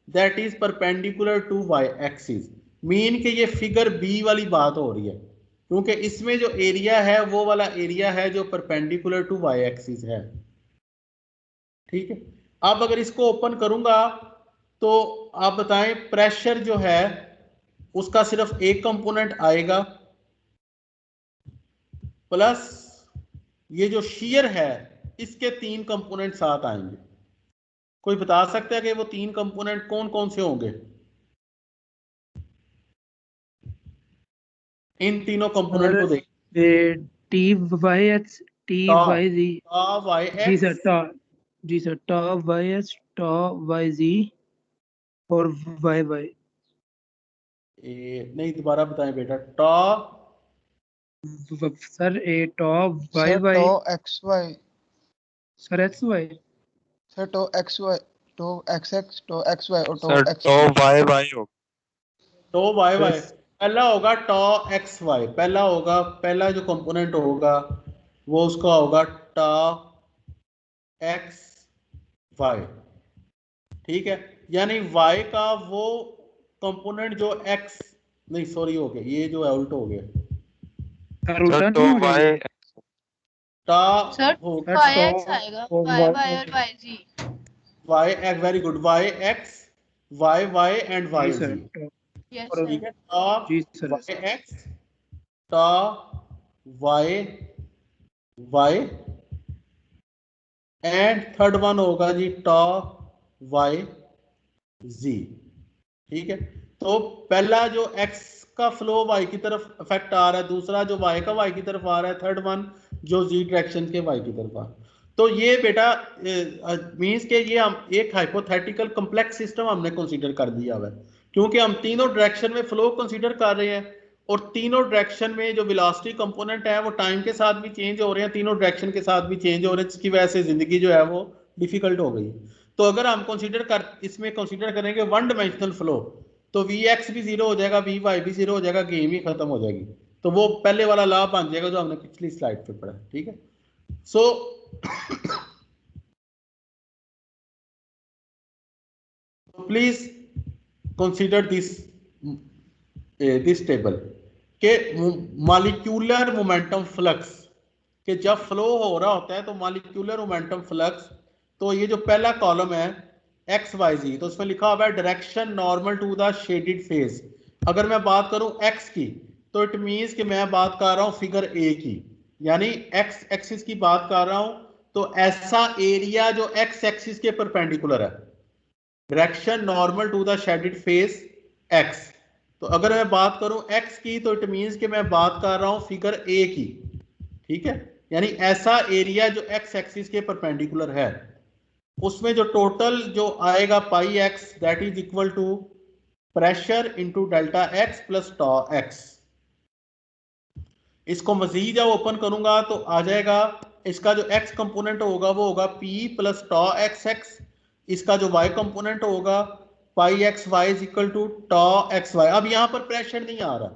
that is perpendicular to y-axis. Mean के ये figure B वाली बात हो रही है, क्योंकि इसमें जो एरिया है वो वाला एरिया है जो परपेंडिकुलर टू वाई एक्सिस है। ठीक है, अब अगर इसको ओपन करूंगा तो आप बताएं प्रेशर जो है उसका सिर्फ एक कंपोनेंट आएगा, प्लस ये जो शियर है इसके 3 कंपोनेंट साथ आएंगे। कोई बता सकता है कि वो 3 कंपोनेंट कौन कौन से होंगे? इन तीनों कंपोनेंट को देख, t y h t y g y g x sir g sir tau y h tau y g और वाई वाई नहीं, दोबारा बताएं बेटा। Tau sir tau y sir tau y x y, sir x y sir tau x y, tau x x, tau x y और tau sir x tau y. Y y हो। Tau y Y बस पहला होगा टॉ x Y, पहला होगा, पहला जो component होगा वो उसका होगा टॉ एक्स वाई, ठीक है। यानी y का वो कंपोनेंट जो x, नहीं सॉरी हो गया, ये जो है उल्टा हो गया। सर सर उल्टा टो नहीं हो गया वाई, ये टा सर हो सर वाई टॉ एक्स आएगा, वाई वाई और y z. y x, very good, y x y y and y जी सर z, यस और ठीक सर। है। टा जी sir y x, tau y y and third one होगा जी टा y z, ठीक है। तो पहला जो x का फ्लो y की तरफ इफेक्ट आ रहा है, दूसरा जो y का y की तरफ आ रहा है, थर्ड वन जो z डायरेक्शन के y की तरफ आ रहा है। तो ये बेटा मींस के ये हम एक हाइपोथेटिकल कॉम्प्लेक्स सिस्टम हमने कंसीडर कर दिया हुआ है, क्योंकि हम तीनों डायरेक्शन में फ्लो कंसीडर कर रहे हैं और तीनों डायरेक्शन में जो वेलोसिटी कंपोनेंट है वो टाइम के साथ भी चेंज हो रहे हैं, तीनों डायरेक्शन के साथ भी चेंज हो रहे हैं, जिसकी वजह से जिंदगी जो है वो डिफिकल्ट हो गई। तो अगर हम इसमें कंसीडर करेंगे वन डायमेंशनल फ्लो, तो वी एक्स भी जीरो हो जाएगा, वी वाई भी जीरो हो जाएगा, गेम ही खत्म हो जाएगी। तो वो पहले वाला लॉ बन जाएगा जो हमने पिछली स्लाइड पे पढ़ा, ठीक है। So please consider this table के मॉलिक्यूलर मोमेंटम फ्लक्स कि जब फ्लो हो रहा होता है तो मॉलिक्यूलर मोमेंटम फ्लक्स, तो ये जो पहला कॉलम है एक्स वाई जी, तो उसमें लिखा हुआ है direction normal to the shaded face. अगर मैं बात करूं एक्स की तो इट मींस कि मैं बात कर रहा हूं फिगर ए की, यानी एक्स एक्सिस की बात कर रहा हूं, तो ऐसा एरिया जो एक्स एक्सिस के परपेंडिकुलर है, direction normal to the shaded face x. तो अगर मैं बात करूं एक्स की तो इट मींस कि मैं बात कर रहा हूं फिगर ए की, ठीक है। यानी ऐसा एरिया जो एक्स एक्सिस के परपेंडिकुलर है, उसमें जो टोटल जो आएगा pi x that is equal to pressure into delta x plus tau x. इसको मजीद जब ओपन करूंगा तो आ जाएगा, इसका जो एक्स कंपोनेंट होगा वो होगा p plus tau x x, इसका जो वाई कंपोनेंट होगा pi x y is equal to tau x y. अब यहां पर प्रेशर नहीं आ रहा।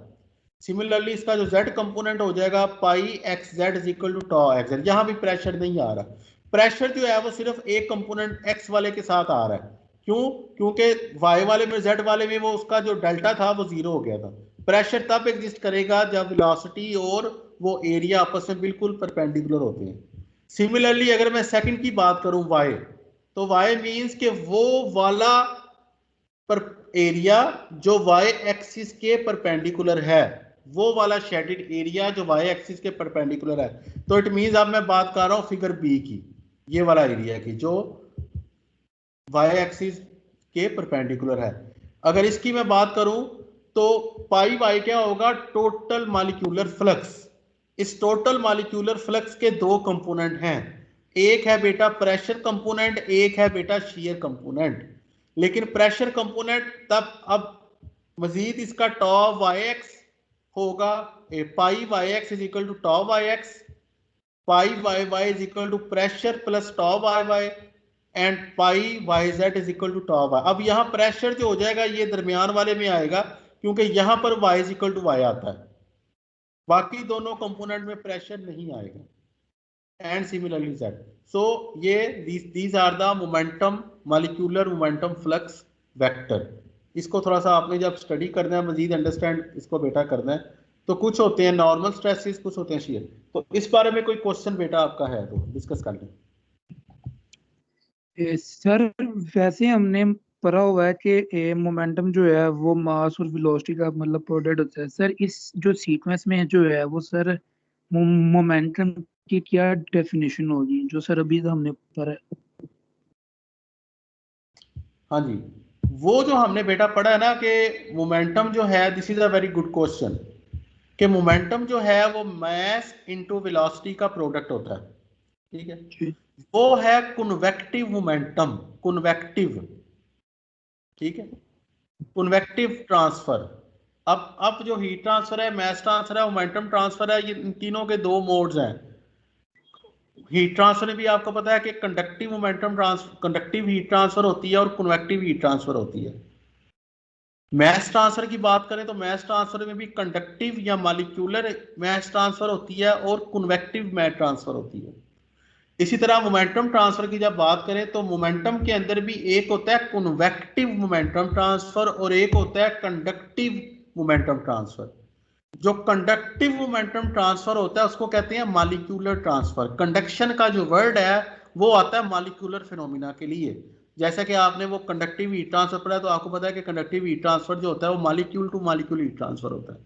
सिमिलरली इसका जो z कंपोनेंट हो जाएगा pi x z is equal to tau x z, यहां भी प्रेशर नहीं आ रहा। प्रेशर जो है वो सिर्फ एक कंपोनेंट x वाले के साथ आ रहा है, क्यों? क्योंकि y वाले में z वाले में वो उसका जो डेल्टा था वो जीरो हो गया था। प्रेशर तब एग्जिस्ट करेगा जब वेलोसिटी और वो एरिया आपस में बिल्कुल परपेंडिकुलर होते हैं। सिमिलरली अगर मैं सेकंड की बात करूं y, तो y मींस कि वो वाला पर एरिया जो y एक्सिस के परपेंडिकुलर है, वो वाला शेडेड एरिया जो y एक्सिस के परपेंडिकुलर है। तो इट मींस अब मैं बात कर रहा हूं फिगर बी की, ये वाला एरिया की जो y एक्सिस के परपेंडिकुलर है। अगर इसकी मैं बात करूं तो पाई वाई क्या होगा? Total molecular flux. इस टोटल मॉलिक्यूलर फ्लक्स के दो कंपोनेंट हैं, एक है बेटा प्रेशर कंपोनेंट, एक है बेटा शियर कंपोनेंट। लेकिन प्रेशर कंपोनेंट तब अब मजीद इसका टॉ वाई एक्स होगा, pi y x is equal to tau y x, pi y y is equal to pressure plus tau y y and pi y z is equal to tau y. अब यहाँ pressure जो हो जाएगा ये दरमियान वाले में आएगा, क्योंकि यहाँ पर y is equal to y आता है, बाकी दोनों कंपोनेंट में प्रेशर नहीं आएगा। And similarly Z. सो ये these are the momentum, molecular momentum flux vector. इसको थोड़ा सा आपने जब स्टडी करना है, मजीद अंडरस्टैंड इसको बेटा करना है, तो कुछ होते हैं नॉर्मल स्ट्रेसेस, कुछ होते हैं शियर। तो इस बारे में कोई क्वेश्चन बेटा आपका है तो डिस्कस कर लें। सर वैसे हमने पढ़ा हुआ है कि मोमेंटम जो है वो मास और वेलोसिटी का मतलब प्रोडक्ट होता है। सर इस जो सीक्वेंस में जो है वो सर मोमेंटम की क्या डेफिनेशन होगी जो सर अभी तो हमने पढ़ा है? हाँ जी, वो जो हमने बेटा पढ़ा है ना कि मोमेंटम जो है, this is a very good question. कि मोमेंटम जो है वो मास इनटू वेलोसिटी का प्रोडक्ट होता है, ठीक है। वो है कन्वेक्टिव मोमेंटम, कन्वेक्टिव, ठीक है, कन्वेक्टिव ट्रांसफर। अब जो हीट ट्रांसफर है, मास ट्रांसफर है, मोमेंटम ट्रांसफर है, ये इन तीनों के दो मोड्स हैं। हीट ट्रांसफर में भी आपको पता है कि conductive momentum conductive heat transfer होती है और कन्वेक्टिव हीट ट्रांसफर होती है। मास ट्रांसफर की बात करें तो मास ट्रांसफर में भी कंडक्टिव या मॉलिक्यूलर मास ट्रांसफर होती है और कन्वेक्टिव मास ट्रांसफर होती है। इसी तरह मोमेंटम ट्रांसफर की जब बात करें तो मोमेंटम के अंदर भी एक होता है कन्वेक्टिव मोमेंटम ट्रांसफर और एक होता है कंडक्टिव मोमेंटम ट्रांसफर। जो कंडक्टिव मोमेंटम ट्रांसफर होता है उसको कहते हैं मॉलिक्यूलर ट्रांसफर। कंडक्शन का जो वर्ड है वो आता है मॉलिक्यूलर फिनोमिना के लिए। जैसा कि आपने वो कंडक्टिव हीट ट्रांसफर पढ़ा तो आपको पता है कि कंडक्टिव हीट ट्रांसफर जो होता है वो molecule two molecule heat transfer होता है।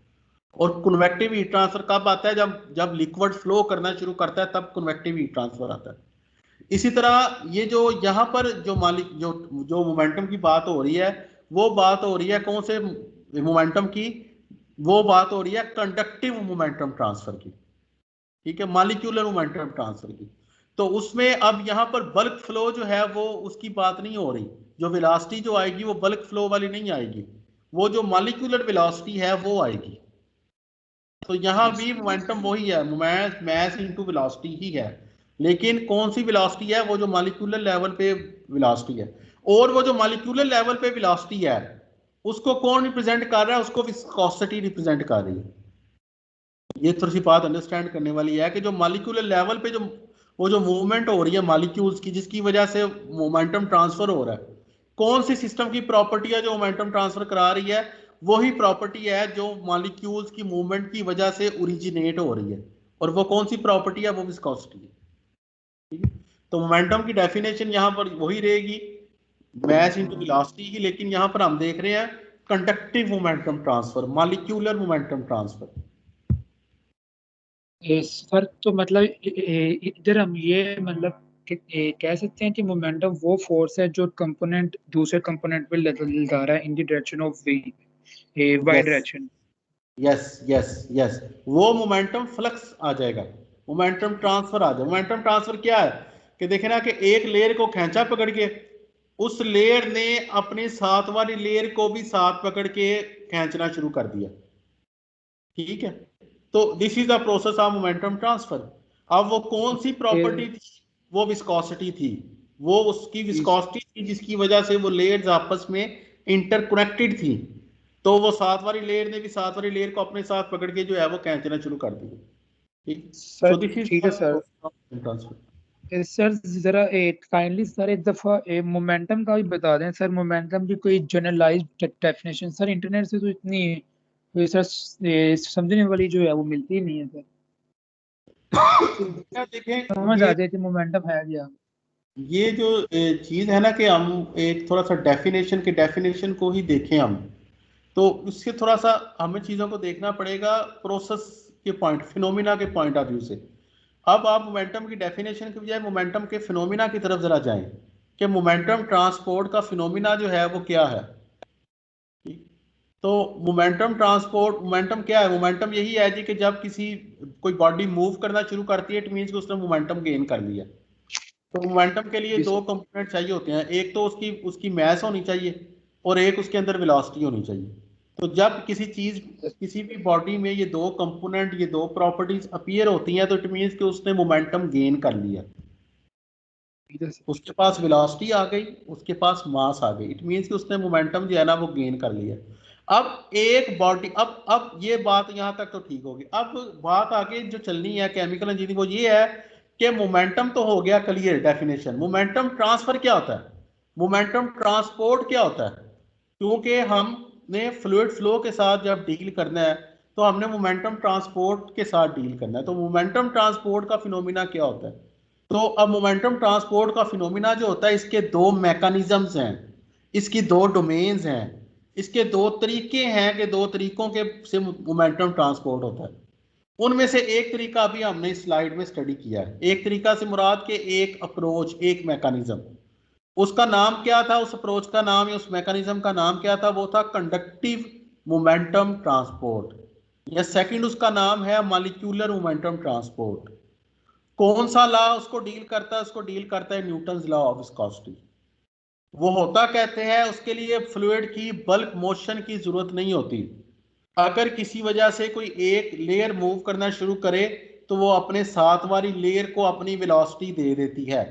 और कन्वेक्टिव हीट ट्रांसफर कब आता है? जब लिक्विड फ्लो करना शुरू करता है तब कन्वेक्टिव हीट ट्रांसफर आता है। इसी तरह ये जो यहाँ पर जो मोमेंटम की बात हो रही है वो बात हो रही है कौन से मोमेंटम की? वो बात हो रही है कंडक्टिव मोमेंटम ट्रांसफर की, ठीक है, मॉलिक्यूलर मोमेंटम ट्रांसफर की। तो उसमें अब यहाँ पर बल्क फ्लो जो है वो उसकी बात नहीं हो रही। जो वेलोसिटी जो आएगी वो बल्क फ्लो वाली नहीं आएगी, वो जो मॉलिक्यूलर वेलोसिटी है वो आएगी। तो यहाँ भी मोमेंटम वही है, मास इनटू वेलोसिटी ही है, लेकिन कौन सी वेलोसिटी है? वो जो मॉलिक्यूलर लेवल पे वेलोसिटी है। और वो जो मॉलिक्यूलर लेवल पे वेलोसिटी है उसको कौन रिप्रेजेंट कर रहा है? उसको विस्कोसिटी रिप्रेजेंट कर रही है। ये थोड़ी सी बात अंडरस्टैंड करने वाली है कि जो मॉलिक्यूलर लेवल पे जो मूवमेंट हो रही है मॉलिक्यूल्स की, जिसकी वजह से मोमेंटम ट्रांसफर हो रहा है, कौन सी सिस्टम की प्रॉपर्टी है जो मोमेंटम ट्रांसफर करा रही है? वही प्रॉपर्टी है जो मॉलिक्यूल्स की मूवमेंट की वजह से ओरिजिनेट हो रही है। और वो कौन सी प्रॉपर्टी है? वो विस्कोसिटी है, ठीक है। तो मोमेंटम की डेफिनेशन यहाँ पर वही रहेगी, मास इनटू वेलोसिटी ही, लेकिन यहाँ पर हम देख रहे हैं conductive momentum transfer, molecular momentum transfer. Sir तो मतलब इधर हम ये मतलब कह सकते हैं कि मोमेंटम वो फोर्स है जो कंपोनेंट दूसरे कंपोनेंट पे लगा रहा है in the direction of y direction. Yes yes yes, वो मोमेंटम फ्लक्स आ जाएगा, मोमेंटम ट्रांसफर आ जाएगा। मोमेंटम ट्रांसफर क्या है कि देखे ना कि एक लेयर को खींचा पकड़ के, उस लेयर ने अपनी साथ वाली लेयर को भी साथ पकड़ के खींचना शुरू कर दिया, ठीक है। तो this is the process of momentum transfer. अब वो कौन सी प्रॉपर्टी थी? वो विस्कोसिटी थी। वो उसकी विस्कोसिटी थी जिसकी वजह से वो लेयर्स आपस में इंटरकनेक्टेड थी। तो वो साथ वाली लेयर ने भी साथ वाली लेयर को अपने साथ पकड़ के जो है वो खींचना शुरू कर दिया, ठीक। सो दिस इज ठीक है सर। ट्रांसफर। सर जरा काइंडली सर एक दफा मोमेंटम का भी बता दें सर। मोमेंटम की कोई जनरलाइज्ड डेफिनेशन सर इंटरनेट से तो इतनी सर समझने वाली जो है वो मिलती ही नहीं है सर। देखें समझ आ जाए कि मोमेंटम है क्या। ये जो चीज है ना कि हम एक थोड़ा सा डेफिनेशन को ही देखें हम, तो उससे थोड़ा सा हमें चीजों को देखना पड़ेगा प्रोसेस के पॉइंट, फिनोमिना के पॉइंट ऑफ व्यू से। अब आप मोमेंटम की डेफिनेशन की बजाय मोमेंटम के फिनोमिना की तरफ जरा जाएं कि मोमेंटम ट्रांसपोर्ट का फिनोमिना जो है वो क्या है। तो मोमेंटम ट्रांसपोर्ट, मोमेंटम क्या है? मोमेंटम यही है जी कि जब कोई बॉडी मूव करना शुरू करती है इट मींस कि उसने मोमेंटम गेन कर लिया। तो मोमेंटम के लिए दो कंपोनेंट चाहिए होते हैं, एक तो उसकी मास होनी चाहिए और एक उसके अंदर वेलोसिटी होनी चाहिए। तो जब किसी भी बॉडी में ये दो कंपोनेंट, ये दो प्रॉपर्टीज अपीयर होती हैं तो इट मींस कि उसने मोमेंटम गेन कर लिया। उसके पास वेलोसिटी आ गई, उसके पास मास आ गई, इट मींस कि उसने मोमेंटम जो है ना वो गेन कर लिया। अब एक बॉडी, अब ये बात यहाँ तक तो ठीक होगी। अब बात आगे जो चलनी है केमिकल इंजीनियरिंग वो ये है कि मोमेंटम तो हो गया क्लियर डेफिनेशन, मोमेंटम ट्रांसफर क्या होता है, मोमेंटम ट्रांसपोर्ट क्या होता है। क्योंकि हमने फ्लूइड फ्लो के साथ जब डील करना है तो हमने मोमेंटम ट्रांसपोर्ट के साथ डील करना है। तो मोमेंटम ट्रांसपोर्ट का फिनोमिना क्या होता है? तो अब मोमेंटम ट्रांसपोर्ट का फिनोमिना जो होता है इसके दो मैकेनिज्म्स हैं, इसकी दो डोमेन्स हैं, इसके दो तरीके हैं कि दो तरीकों के से मोमेंटम ट्रांसपोर्ट होता है। उनमें से एक तरीका अभी हमने इस स्लाइड में स्टडी किया है। एक तरीका से मुराद के एक अप्रोच, एक मैकेनिज्म, उसका नाम क्या था? उस अप्रोच का नाम या उस मैकेनिज्म का नाम क्या था? वो था कंडक्टिव मोमेंटम ट्रांसपोर्ट। या सेकंड उसका नाम है मॉलिक्यूलर मोमेंटम ट्रांसपोर्ट। कौन सा लॉ उसको डील करता है? उसको डील करता है न्यूटन्स लॉ ऑफ विस्कोसिटी। वो होता कहते हैं उसके लिए फ्लूइड की बल्क मोशन की जरूरत नहीं होती। अगर किसी वजह से कोई एक लेयर मूव करना शुरू करे तो वो अपने साथ वाली लेयर को अपनी वेलोसिटी दे देती है।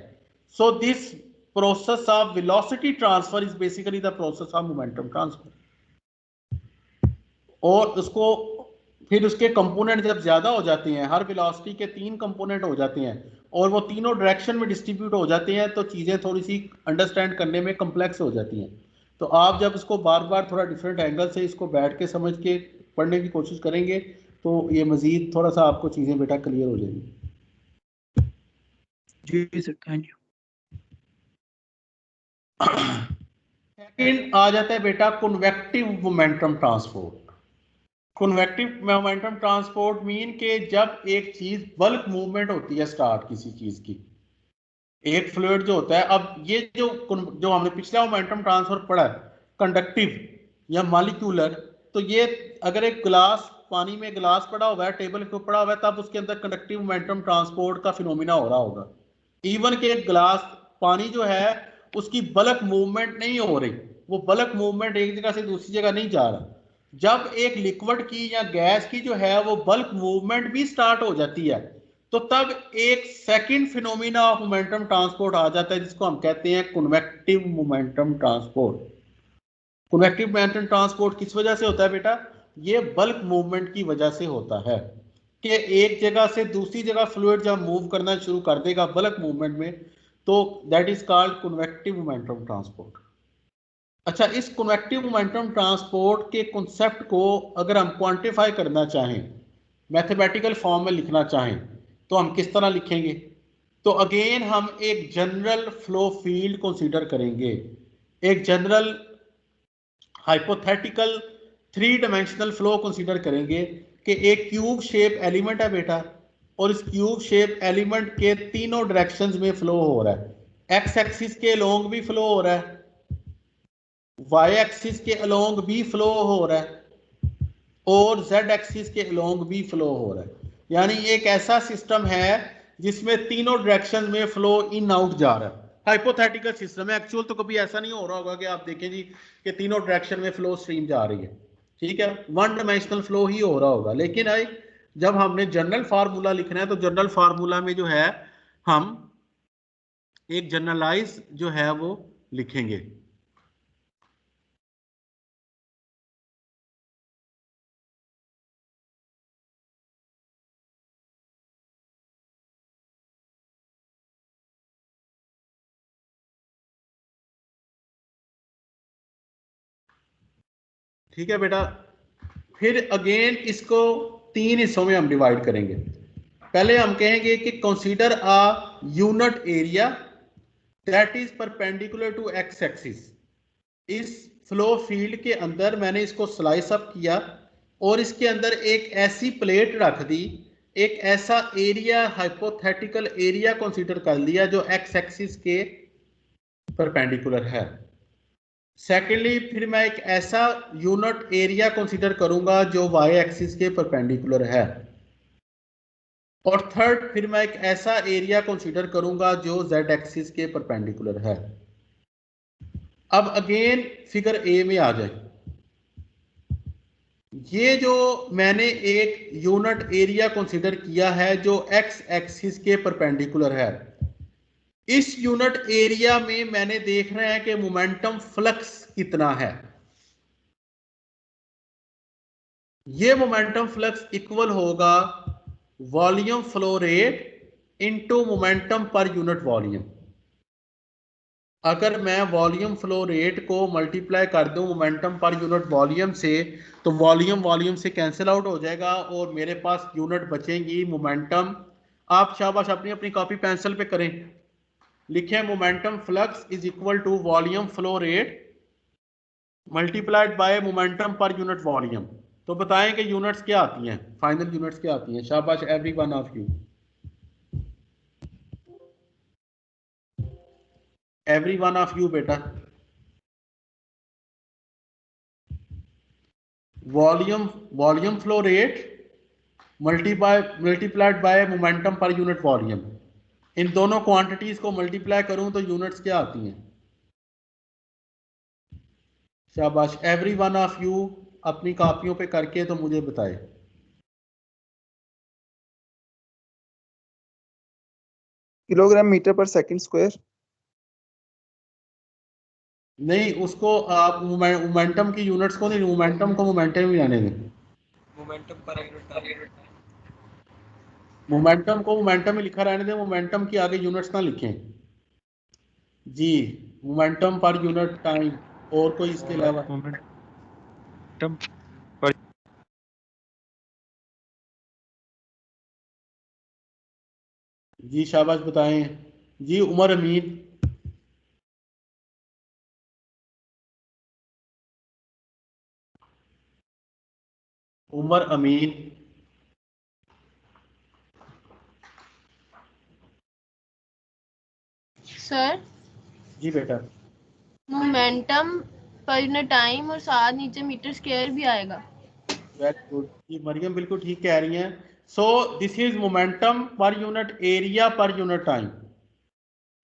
So this process of velocity transfer is basically the process of momentum transfer. और उसको फिर उसके कंपोनेंट जब ज्यादा हो जाते हैं, हर वेलोसिटी के 3 कंपोनेंट हो जाते हैं और वो तीनों डायरेक्शन में डिस्ट्रीब्यूट हो जाते हैं, तो चीजें थोड़ी सी अंडरस्टैंड करने में कम्प्लेक्स हो जाती हैं। तो आप जब इसको बार बार थोड़ा डिफरेंट एंगल से इसको बैठ के समझ के पढ़ने की कोशिश करेंगे तो ये मजीद थोड़ा सा आपको चीजें बेटा क्लियर हो जाएंगी। जी सर, थैंक यू। सेकंड आ जाता है बेटा convective momentum transport. Convective momentum transport mean के जब एक चीज बल्क मूवमेंट होती है स्टार्ट किसी चीज की, एक फ्लूइड जो होता है, अब ये जो हमने पिछला मोमेंटम ट्रांसफर पढ़ा है कंडक्टिव या मॉलिक्यूलर, तो ये अगर एक गिलास पानी में गिलास पड़ा हुआ है, टेबल के ऊपर पड़ा हुआ है, तब उसके अंदर कंडक्टिव मोमेंटम ट्रांसपोर्ट का फिनोमिना हो रहा होगा। इवन के एक गिलास पानी जो है उसकी बल्क मूवमेंट नहीं हो रही, वो बल्क मूवमेंट एक जगह से दूसरी जगह नहीं जा रहा। जब एक लिक्विड की या गैस की जो है वो बल्क मूवमेंट भी स्टार्ट हो जाती है, तो तब एक second phenomena of momentum transport आ जाता है जिसको हम कहते हैं convective momentum transport. Convective momentum transport किस वजह से होता है बेटा? ये बल्क मूवमेंट की वजह से होता है कि एक जगह से दूसरी जगह फ्लूइड जब मूव करना शुरू कर देगा बल्क मूवमेंट में, तो that is called convective momentum transport. अच्छा, इस कन्वेक्टिव मोमेंटम ट्रांसपोर्ट के कॉन्सेप्ट को अगर हम क्वांटिफाई करना चाहें, मैथमेटिकल फॉर्म में लिखना चाहें, तो हम किस तरह लिखेंगे? तो अगेन हम एक जनरल फ्लो फील्ड कंसीडर करेंगे, एक general hypothetical 3 dimensional flow consider करेंगे कि एक क्यूब शेप एलिमेंट है बेटा, और इस क्यूब शेप एलिमेंट के तीनों डायरेक्शंस में फ्लो हो रहा है। एक्स एक्सिस के अलोंग भी फ्लो हो रहा है, वाई एक्सिस के अलोंग भी फ्लो हो रहा है, और जेड एक्सिस के अलोंग भी फ्लो हो रहा है। यानी एक ऐसा सिस्टम है जिसमें तीनों डायरेक्शन में फ्लो इन आउट जा रहा है। हाइपोथेटिकल सिस्टम है, एक्चुअल तो कभी ऐसा नहीं हो रहा होगा कि आप देखें जी कि तीनों डायरेक्शन में फ्लो स्ट्रीम जा रही है, ठीक है, वन डायमेंशनल फ्लो ही हो रहा होगा। लेकिन आई जब हमने जनरल फार्मूला लिखना है तो जनरल फार्मूला में जो है हम एक जनरलाइज जो है वो लिखेंगे। ठीक है बेटा, फिर अगेन इसको 3 हिस्सों में हम डिवाइड करेंगे। पहले हम कहेंगे कि consider a unit area that is perpendicular to x axis. इस फ्लो फील्ड के अंदर मैंने इसको स्लाइस अप किया और इसके अंदर एक ऐसी प्लेट रख दी, एक ऐसा एरिया, हाइपोथेटिकल एरिया कंसीडर कर लिया जो एक्स एक्सिस के परपेंडिकुलर है। सेकेंडली फिर मैं एक ऐसा यूनिट एरिया कंसीडर करूंगा जो वाई एक्सिस के परपेंडिकुलर है। और थर्ड फिर मैं एक ऐसा एरिया कंसीडर करूंगा जो जेड एक्सिस के परपेंडिकुलर है। अब अगेन फिगर ए में आ जाए, ये जो मैंने एक यूनिट एरिया कंसीडर किया है जो एक्स एक्सिस के परपेंडिकुलर है, इस यूनिट एरिया में मैंने देख रहे हैं कि मोमेंटम फ्लक्स कितना है। ये मोमेंटम फ्लक्स इक्वल होगा volume flow rate into momentum per unit volume. अगर मैं वॉल्यूम फ्लो रेट को मल्टीप्लाई कर दूं मोमेंटम पर यूनिट वॉल्यूम से, तो वॉल्यूम से कैंसिल आउट हो जाएगा और मेरे पास यूनिट बचेंगी मोमेंटम। आप शाबाश अपनी अपनी कॉपी पेंसिल पे करें, लिखें momentum flux is equal to volume flow rate multiplied by momentum per unit volume. तो बताएं कि यूनिट्स क्या आती हैं, फाइनल यूनिट्स क्या आती हैं? शाबाश every one of you, every one of you बेटा। Volume flow rate multiplied by momentum per unit volume. इन दोनों क्वांटिटीज को मल्टीप्लाई करूं तो यूनिट्स क्या आती हैं? शाबाश। एवरी वन ऑफ यू अपनी कॉपियों पे करके तो मुझे बताए। Kilogram metre per second square. नहीं, उसको आप मोमेंटम की यूनिट्स को नहीं, मोमेंटम को मोमेंटम ही रहने दें। Momentum per unit time. Momentum को मोमेंटम ही लिखा रहने दें, मोमेंटम की आगे यूनिट्स ना लिखें जी। Momentum per unit time. और कोई इसके अलावा? मोमेंटम जी शाबाश, बताएं जी। उमर अमीन। उमर अमीन। सर जी बेटा। मोमेंटम पर यूनिट टाइम और साथ नीचे मीटर स्क्वायर भी आएगा। वेरी गुड जी, मरियम बिल्कुल ठीक कह रही हैं। So this is momentum per unit area per unit time.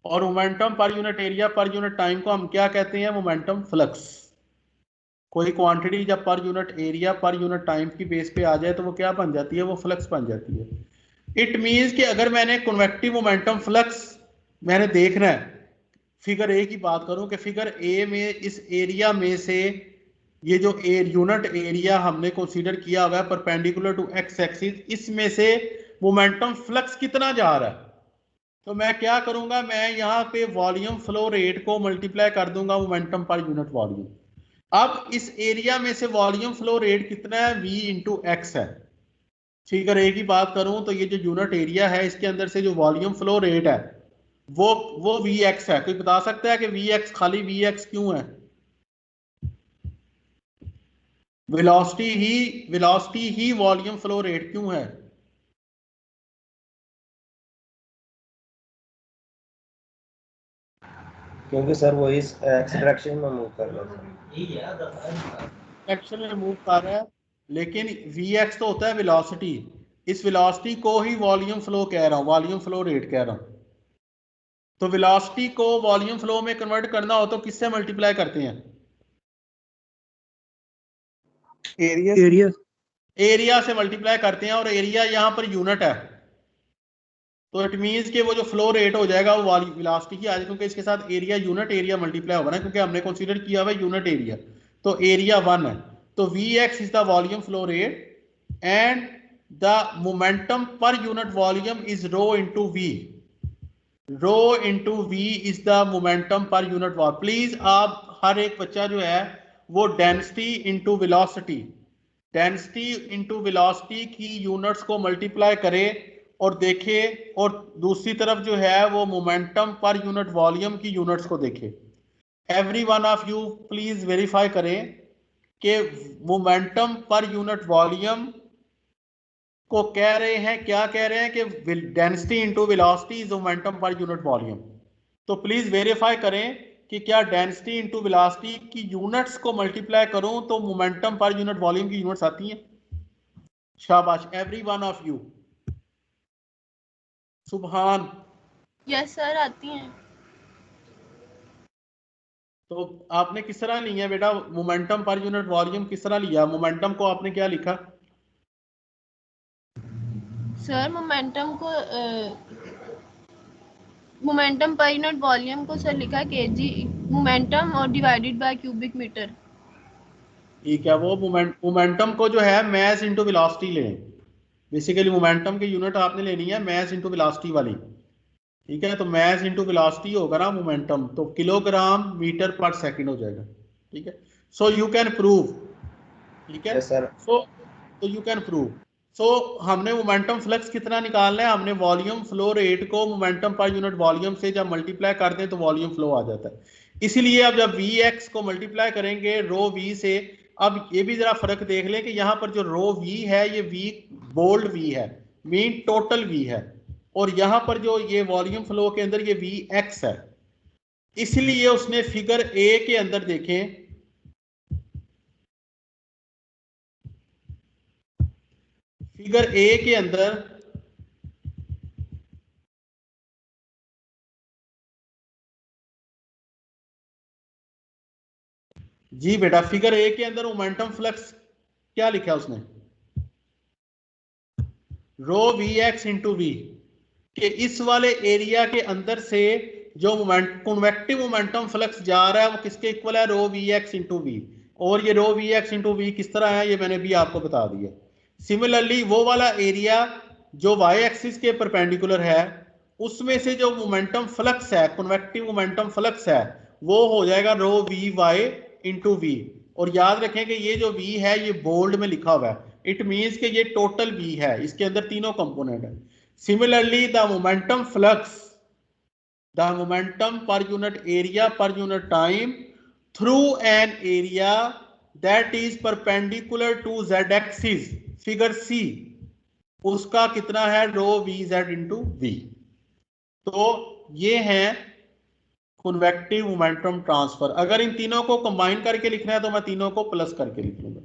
और momentum per unit area per unit time को हम क्या कहते हैं? Momentum flux. कोई क्वांटिटी जब पर unit area per unit time की बेस पे आ जाए तो वो क्या बन जाती है? वो फ्लक्स बन जाती है। इट मींस कि अगर मैंने कन्वेक्टिव मोमेंटम फ्लक्स मैंने देखना है, फिगर ए की बात करूं कि फिगर ए में इस एरिया में से ये जो यूनिट एरिया हमने कंसीडर किया हुआ है परपेंडिकुलर टू एक्स एक्सिस, इसमें से मोमेंटम फ्लक्स कितना जा रहा है, तो मैं क्या करूंगा? मैं यहाँ पे वॉल्यूम फ्लो रेट को मल्टीप्लाई कर दूंगा मोमेंटम पर यूनिट वॉल्यूम। अब इस एरिया में से वॉल्यूम फ्लो रेट कितना है? v इंटू एक्स है। फिगर ए की बात करूं तो ये जो यूनिट एरिया है इसके अंदर से जो वॉल्यूम फ्लो रेट है वो वी एक्स है। कोई बता सकता है कि वी एक्स खाली वी एक्स क्यों है? वेलोसिटी ही वॉल्यूम फ्लो रेट क्यों है? क्योंकि सर वो इस एक्स डायरेक्शन में मूव कर रहा है। एक्शन में मूव कर रहा है, लेकिन वी एक्स तो होता है वेलोसिटी। इस वेलोसिटी को ही वॉल्यूम फ्लो कह रहा हूं, वॉल्यूम फ्लो रेट कह रहा हूं। तो वेलोसिटी को वॉल्यूम फ्लो में कन्वर्ट करना हो तो किससे मल्टीप्लाई करते हैं? एरिया एरिया से मल्टीप्लाई करते हैं, और एरिया यहां पर यूनिट है। तो इट मींस कि वो जो फ्लो रेट हो जाएगा वो वेलोसिटी की आ जाएगी, क्योंकि इसके साथ एरिया यूनिट एरिया मल्टीप्लाई होगा ना, क्योंकि हमने कंसीडर किया हुआ यूनिट एरिया। तो एरिया 1 है। तो V x is the volume flow rate and the momentum per unit volume is rho into V. Rho into V is the momentum per unit volume. Please आप हर एक बच्चा जो है वो density into velocity, density into velocity की units को multiply करे और देखे, और दूसरी तरफ जो है वो मोमेंटम पर यूनिट वॉल्यूम की यूनिट्स को देखे। Every one of you please verify करें कि मोमेंटम पर यूनिट वॉल्यूम को कह रहे हैं, क्या कह रहे हैं कि density into velocity is momentum per unit volume. तो प्लीज वेरीफाई करें कि क्या डेंसिटी इंटू वेलोसिटी की यूनिट्स को मल्टीप्लाई करूं तो मोमेंटम पर यूनिट वॉल्यूम की यूनिट्स आती हैं? शाबाश एवरी वन ऑफ यू। सुभान। यस सर आती हैं। तो आपने किस तरह लिया बेटा मोमेंटम पर यूनिट वॉल्यूम? किस तरह लिया मोमेंटम को? आपने क्या लिखा? Sir momentum per unit volume को सर लिखा केजी मोमेंटम और डिवाइडेड बाय क्यूबिक मीटर। ठीक है, वो मोमेंटम को जो है मैस इंटू वेलोसिटी लें। बेसिकली मोमेंटम की यूनिट आपने लेनी है मैस इंटू वेलोसिटी वाली। ठीक है, तो मैस इंटू वेलोसिटी होगा ना मोमेंटम, तो किलोग्राम मीटर पर सेकंड हो जाएगा। ठीक है, सो यू कैन प्रूव। ठीक है, yes sir. So you can prove. So हमने मोमेंटम फ्लक्स कितना निकालना है? हमने वॉल्यूम फ्लो रेट को मोमेंटम पर यूनिट वॉल्यूम से जब मल्टीप्लाई कर दें तो वॉल्यूम फ्लो आ जाता है। इसीलिए अब जब वी एक्स को मल्टीप्लाई करेंगे रो वी से, अब ये भी जरा फर्क देख लें कि यहाँ पर जो रो वी है ये वी बोल्ड वी है, मीन टोटल वी है, और यहाँ पर जो ये वॉल्यूम फ्लो के अंदर ये वी एक्स है। इसलिए उसने फिगर ए के अंदर देखें, फिगर ए के अंदर जी बेटा, फिगर ए के अंदर मोमेंटम फ्लक्स क्या लिखा है उसने, रो वी एक्स इंटू वी, कि इस वाले एरिया के अंदर से जो कन्वेक्टिव मोमेंटम फ्लक्स जा रहा है वो किसके इक्वल है, रो वी एक्स इंटू वी। और ये rho we x into we किस तरह है, ये मैंने भी आपको बता दिया। सिमिलरली वो वाला एरिया जो वाई एक्सिस के परपेंडिकुलर है, उसमें से जो मोमेंटम फ्लक्स है, कन्वेक्टिव मोमेंटम फ्लक्स है, वो हो जाएगा रो वी वाई इंटू वी। और याद रखें कि ये जो वी है ये बोल्ड में लिखा हुआ है, इट मीन्स कि ये टोटल वी है, इसके अंदर तीनों कंपोनेंट है। Similarly, the momentum flux, the momentum per unit area per unit time through an area that is perpendicular to z axis, figure C, उसका कितना है, रो वी जेड इंटू वी। तो ये है कन्वेक्टिव मोमेंटम ट्रांसफर। अगर इन तीनों को कंबाइन करके लिखना है तो मैं तीनों को प्लस करके लिख लूंगा।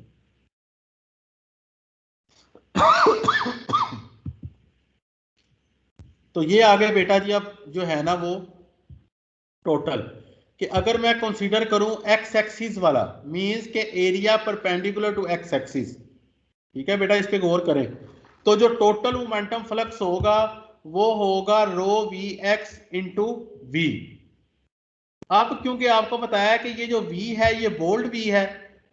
तो ये आगे बेटा जी अब जो है ना वो टोटल, कि अगर मैं कंसीडर करूं एक्स एक्सिस वाला, मींस के area perpendicular to x axis, ठीक है बेटा, इस पे गौर करें। तो जो टोटल मोमेंटम फ्लक्स होगा वो होगा rho we x into we. अब क्योंकि आपको बताया कि ये जो वी है ये बोल्ड वी है,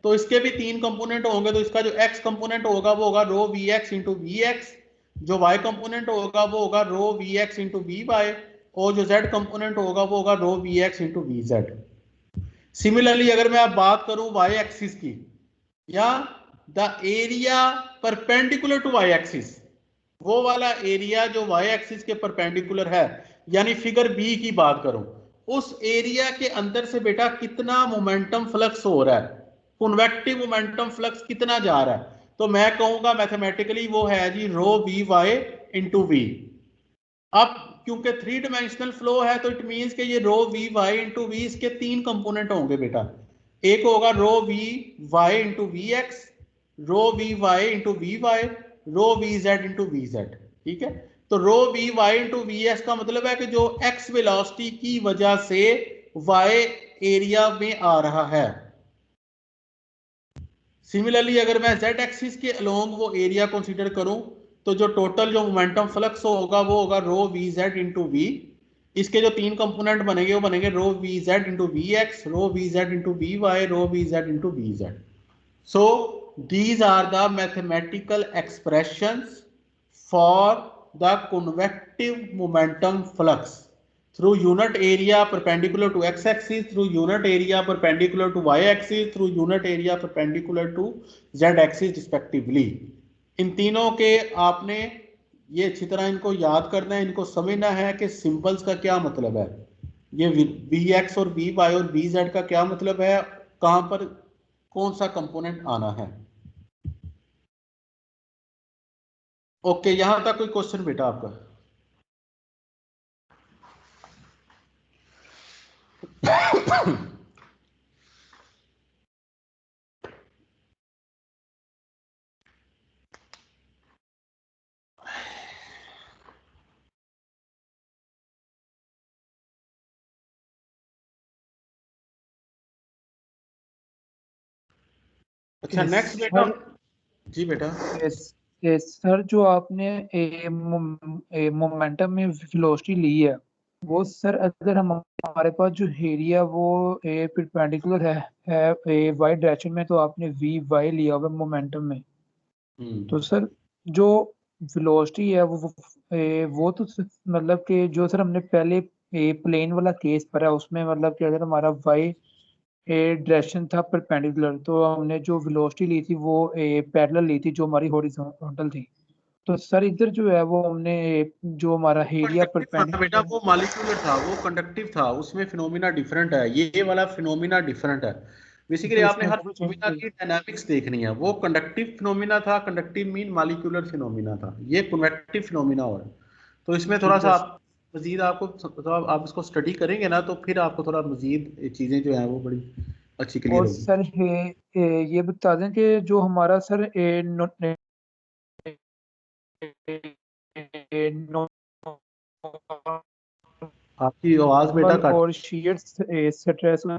तो इसके भी तीन कंपोनेंट होंगे। तो इसका जो एक्स कंपोनेंट होगा वो होगा rho we x into v x, जो वाई कंपोनेंट होगा वो होगा rho we x into we y, और जो जेड कंपोनेंट होगा वो होगा rho we x into v z. Similarly अगर मैं अब बात करूं वाई एक्सिस की, या the area perpendicular to y axis, वो वाला एरिया जो वाई एक्सिस के परपेंडिकुलर है, यानी फिगर बी की बात करूं, उस एरिया के अंदर से बेटा कितना मोमेंटम फ्लक्स हो रहा है, कन्वेक्टिव मोमेंटम फ्लक्स कितना जा रहा है, तो मैं कहूंगा मैथमेटिकली वो है जी रो वी वाई इंटू वी। अब क्योंकि थ्री डिमेंशनल फ्लो है तो इट मींस कि ये rho v y into v, इसके तीन कंपोनेंट होंगे बेटा। एक होगा rho v y into v x, rho v y into we y, rho v z into v z, ठीक है। तो rho v y into v x का मतलब है कि जो एक्स वेलोसिटी की वजह से वाई एरिया में आ रहा है। सिमिलरली अगर मैं जेड एक्सिस के अलोंग वो एरिया कंसीडर करूं, तो जो टोटल जो मोमेंटम फ्लक्स होगा वो होगा rho v z into v. इसके जो तीन कंपोनेंट बनेंगे वो बनेंगे rho v z into v x, rho v z into we y, rho v z into v z. So these are the mathematical expressions for the convective momentum flux through unit area perpendicular to x-axis, through unit area perpendicular to y-axis, through unit area perpendicular to z-axis respectively। इन तीनों के आपने ये अच्छी तरह इनको याद करना है, इनको समझना है कि सिंबल्स का क्या मतलब है, ये वी एक्स और वी वाई और वी जेड का क्या मतलब है, कहां पर कौन सा कंपोनेंट आना है। ओके, यहां तक कोई क्वेश्चन बेटा आपका? अच्छा नेक्स्ट बेटा जी बेटा। सर जो आपने मोमेंटम में वेलोसिटी ली है, वो सर अगर हमारे पास जो एरिया वो परपेंडिकुलर है वाई डायरेक्शन में, तो आपने वी वाई लिया हुआ मोमेंटम में, तो सर जो वेलोसिटी है वो तो मतलब कि जो सर हमने पहले प्लेन वाला केस पर है उसमें मतलब कि अगर हमारा वाई डायरेक्शन था परपेंडिकुलर, तो हमने जो वेलोसिटी ली थी वो पैरेलल ली थी जो हमारी हॉरिजॉन्टल थी। तो सर इधर जो है वो हमने जो हमारा एरिया परपेंडिकुलर बेटा वो मॉलिक्यूलर था, वो कंडक्टिव था, उसमें फिनोमिना डिफरेंट है, ये वाला फिनोमिना डिफरेंट है। बेसिकली आपने हर फिनोमिना की डायनामिक्स देखनी है। वो कंडक्टिव फिनोमिना था, कंडक्टिव मीन मॉलिक्यूलर फिनोमिना था, ये कन्वेक्टिव फिनोमिना हो रहा है। तो इसमें थोड़ा सा आप मजीद आपको तो आप इसको स्टडी करेंगे ना तो फिर आपको थोड़ा मजीद चीजें जो है वो बड़ी अच्छी क्लियर होगी। सर ये बता दें कि जो हमारा सर आपकी आवाज बेटा कट। और shear stress में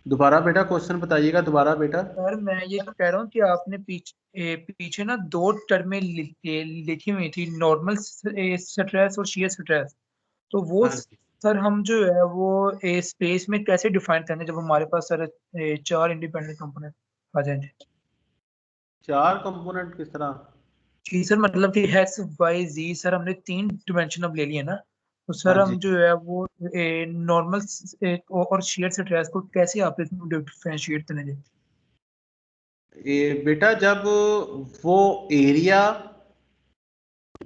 दोबारा बेटा क्वेश्चन बताइएगा दोबारा बेटा। सर मैं ये कह रहा हूँ कि आपने पीछे ना दो टर्में लिखी हुई थी, नॉर्मल स्ट्रेस और shear स्ट्रेस। तो वो हाँ जी। सर हम जो है वो स्पेस में कैसे डिफाइन करने जब हमारे पास सर चार इंडिपेंडेंट कंपोनेंट आ जाएंगे। चार कंपोनेंट किस तरह? जी सर, मतलब कि एक्स वाई जी सर हमने तीन डिमेंशन अब ले लिए ना, तो सर हाँ हम जी। जो है वो नॉर्मल और shear स्ट्रेस को कैसे आप इसमें डिफरेंशिएट करेंगे। ये बेटा जब वो एरिया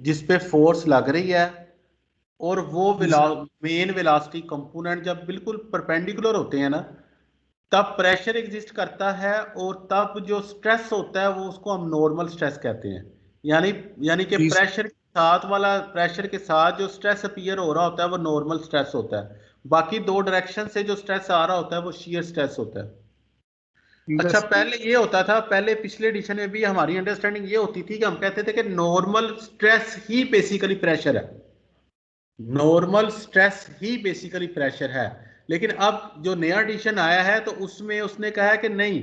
जिस पे फोर्स लग रही है और वो मेन वेलोसिटी कंपोनेंट जब बिल्कुल परपेंडिकुलर होते हैं ना, तब प्रेशर एग्जिस्ट करता है और तब जो स्ट्रेस होता है वो उसको हम नॉर्मल स्ट्रेस कहते हैं। यानी यानी कि प्रेशर के साथ जो स्ट्रेस अपीयर हो रहा होता है वो नॉर्मल स्ट्रेस होता है। बाकी दो डायरेक्शन से जो स्ट्रेस आ रहा होता है वो shear स्ट्रेस होता है। अच्छा, पहले ये होता था, पहले पिछले एडिशन में भी हमारी अंडरस्टैंडिंग ये होती थी कि हम कहते थे कि नॉर्मल स्ट्रेस ही बेसिकली प्रेशर है, नॉर्मल स्ट्रेस ही बेसिकली प्रेशर है। लेकिन अब जो नया एडिशन आया है तो उसमें उसने कहा है कि नहीं,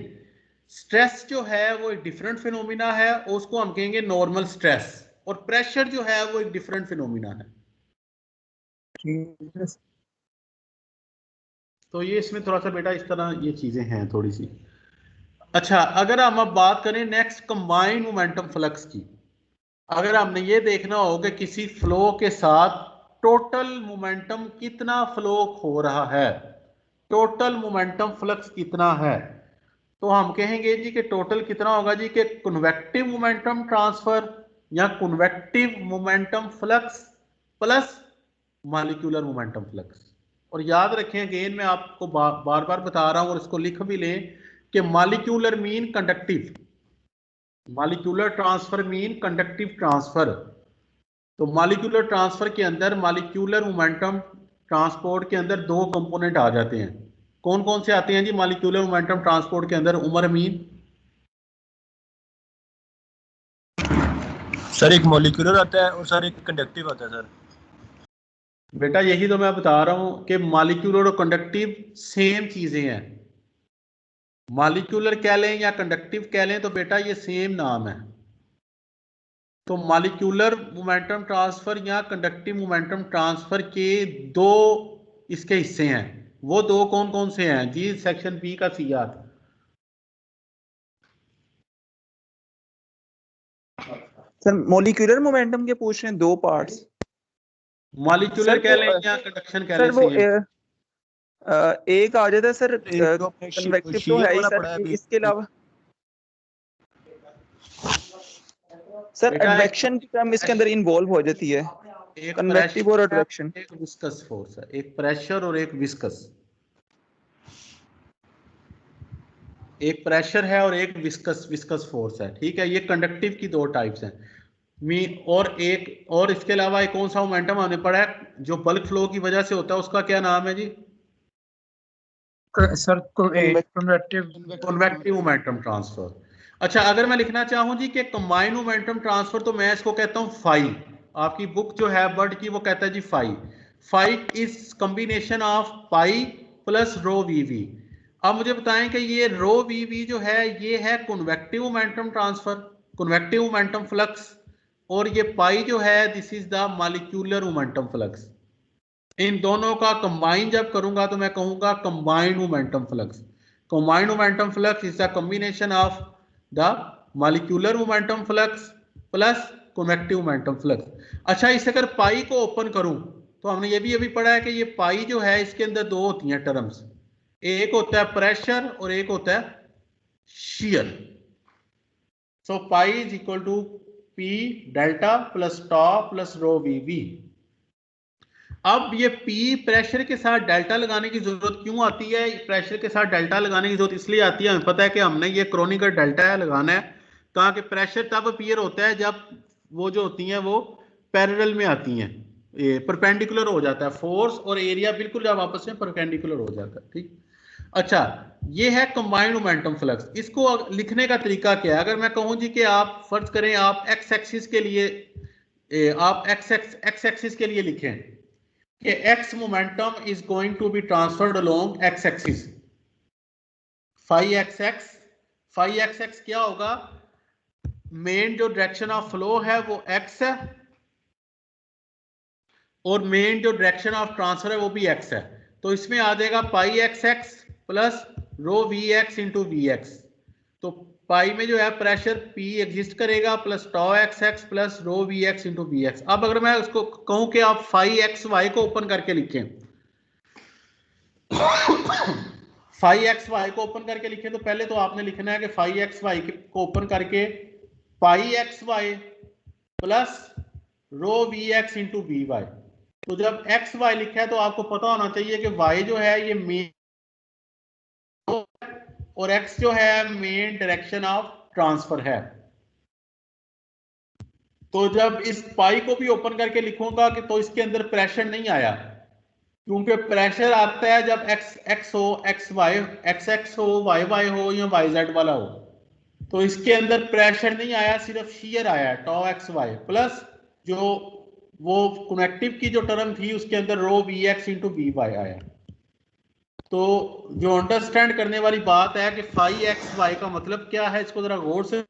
स्ट्रेस जो है वो एक डिफरेंट फिनोमिना है, उसको हम कहेंगे नॉर्मल स्ट्रेस, और प्रेशर जो है वो एक डिफरेंट फिनोमिना है। तो ये इसमें थोड़ा सा बेटा इस तरह ये चीजें हैं थोड़ी सी। अच्छा, अगर हम अब बात करें नेक्स्ट कंबाइंड मोमेंटम फ्लक्स की, अगर हमने ये देखना हो कि किसी फ्लो के साथ टोटल मोमेंटम कितना फ्लो हो रहा है, टोटल मोमेंटम फ्लक्स कितना है, तो हम कहेंगे जी कि टोटल कितना होगा जी कि कन्वेक्टिव मोमेंटम ट्रांसफर या convective momentum flux plus molecular momentum flux. और याद रखें, अगेन मैं आपको बार बार बता रहा हूं और इसको लिख भी लें कि molecular mean conductive, molecular transfer mean conductive transfer. तो मॉलिक्यूलर ट्रांसफर के अंदर, मॉलिक्यूलर मोमेंटम ट्रांसपोर्ट के अंदर दो कंपोनेंट आ जाते हैं। कौन कौन से आते हैं जी मॉलिक्यूलर मोमेंटम ट्रांसपोर्ट के अंदर? उमर अमीन। सर एक मॉलिक्यूलर आता है और सर एक कंडक्टिव आता है सर। बेटा यही तो मैं बता रहा हूं कि मॉलिक्यूलर और कंडक्टिव सेम चीजें हैं। मॉलिक्यूलर कह लें या कंडक्टिव कह लें तो बेटा ये सेम नाम है। तो मॉलिक्यूलर मोमेंटम ट्रांसफर या कंडक्टिव मोमेंटम ट्रांसफर के दो इसके हिस्से हैं। वो दो कौन कौन से हैं जी? सेक्शन बी का सियात। सर मॉलिक्यूलर मोमेंटम के पूछ रहे हैं दो पार्ट्स। मॉलिक्यूलर कह लें या कंडक्शन कह लें, सर वो सेम। एक आ जाता है सर, एक तो अपने कन्वेक्टिव तो shear है ही वाला सर, पड़ा है अभी। इसके अलावा सर बेटा एडवेक्शन की टर्म इसके अंदर इन्वॉल्व हो जाती है, एक कन्वेक्टिव और एडवेक्शन। एक विस्कस फोर्स है, एक प्रेशर और एक विस्कस। एक प्रेशर है और एक विस्कस फोर्स है, ठीक है। ये कंडक्टिव की दो टाइप्स हैं। और इसके अलावा एक कौन सा मोमेंटम हमने पढ़ा है जो बल्क फ्लो की वजह से होता है, उसका क्या नाम है जी? Sir convective momentum transfer. अच्छा, अगर मैं लिखना चाहूं जी कि कंबाइंड मोमेंटम ट्रांसफर, तो मैं इसको कहता हूं फाई। आपकी बुक जो है बर्ड की वो कहता है जी phi. Phi is combination of pi plus rho we we. अब मुझे बताएं कि ये रो वी वी जो है ये है convective momentum transfer, convective momentum flux, और ये पाई जो है this is the molecular momentum flux. इन दोनों का कंबाइन जब करूंगा तो मैं कहूंगा combined momentum flux. Combined momentum flux is the combination of the molecular momentum flux plus convective momentum flux. अच्छा, इसे अगर पाई को ओपन करूं तो हमने ये भी अभी पढ़ा है कि ये पाई जो है इसके अंदर दो होती हैं टर्म्स, एक होता है प्रेशर और एक होता है shear। So pi is equal to P delta plus tau plus rho we we. अब ये P प्रेशर के साथ डेल्टा लगाने की जरूरत क्यों आती है? प्रेशर के साथ डेल्टा लगाने की जरूरत इसलिए आती है, हमें पता है कि हमने ये क्रोनिकल डेल्टा है लगाना है, कहा कि प्रेशर तब अपीयर होता है जब वो जो होती हैं वो पैरेलल में आती हैं, ये परपेंडिकुलर हो जाता है, फोर्स और एरिया बिल्कुल जब आपस में परपेंडिकुलर हो जाता है, ठीक। अच्छा, ये है कंबाइंड मोमेंटम फ्लक्स। इसको लिखने का तरीका क्या है? अगर मैं कहूं जी कि आप फर्ज करें आप एक्स एक्सिस के लिए आप एक्स एक्सिस के लिए लिखें कि x momentum is going to be transferred along x axis, phi x x क्या होगा? मेन जो डायरेक्शन ऑफ फ्लो है वो एक्स है और मेन जो डायरेक्शन ऑफ ट्रांसफर है वो भी एक्स है। तो इसमें आ जाएगा pi x x plus rho we x into v x. तो पाई में जो है प्रेशर P एग्जिस्ट करेगा plus tau x x plus rho we x into v x. अब अगर मैं उसको कहूं कि आप फाई एक्स वाई को ओपन करके लिखें फाई एक्स वाई को ओपन करके लिखें तो पहले तो आपने लिखना है कि फाई एक्स वाई को ओपन करके pi x Y plus rho we x into we y. तो जब एक्स वाई लिखा है तो आपको पता होना चाहिए कि वाई जो है ये मेन और एक्स जो है मेन डायरेक्शन ऑफ ट्रांसफर है। तो जब इस पाई को भी ओपन करके लिखूंगा कि तो इसके अंदर प्रेशर नहीं आया, क्योंकि प्रेशर आता है जब एक्स एक्स हो, एक्स वाई एक्स एक्स हो, वाई वाई हो या वाई जेड वाला हो। तो इसके अंदर प्रेशर नहीं आया, सिर्फ शीयर आया टॉ एक्स वाई प्लस जो वो कनेक्टिव की जो टर्म थी उसके अंदर rho we x into we y आया। तो जो अंडरस्टैंड करने वाली बात है कि फाई एक्स वाई का मतलब क्या है, इसको जरा गौर से।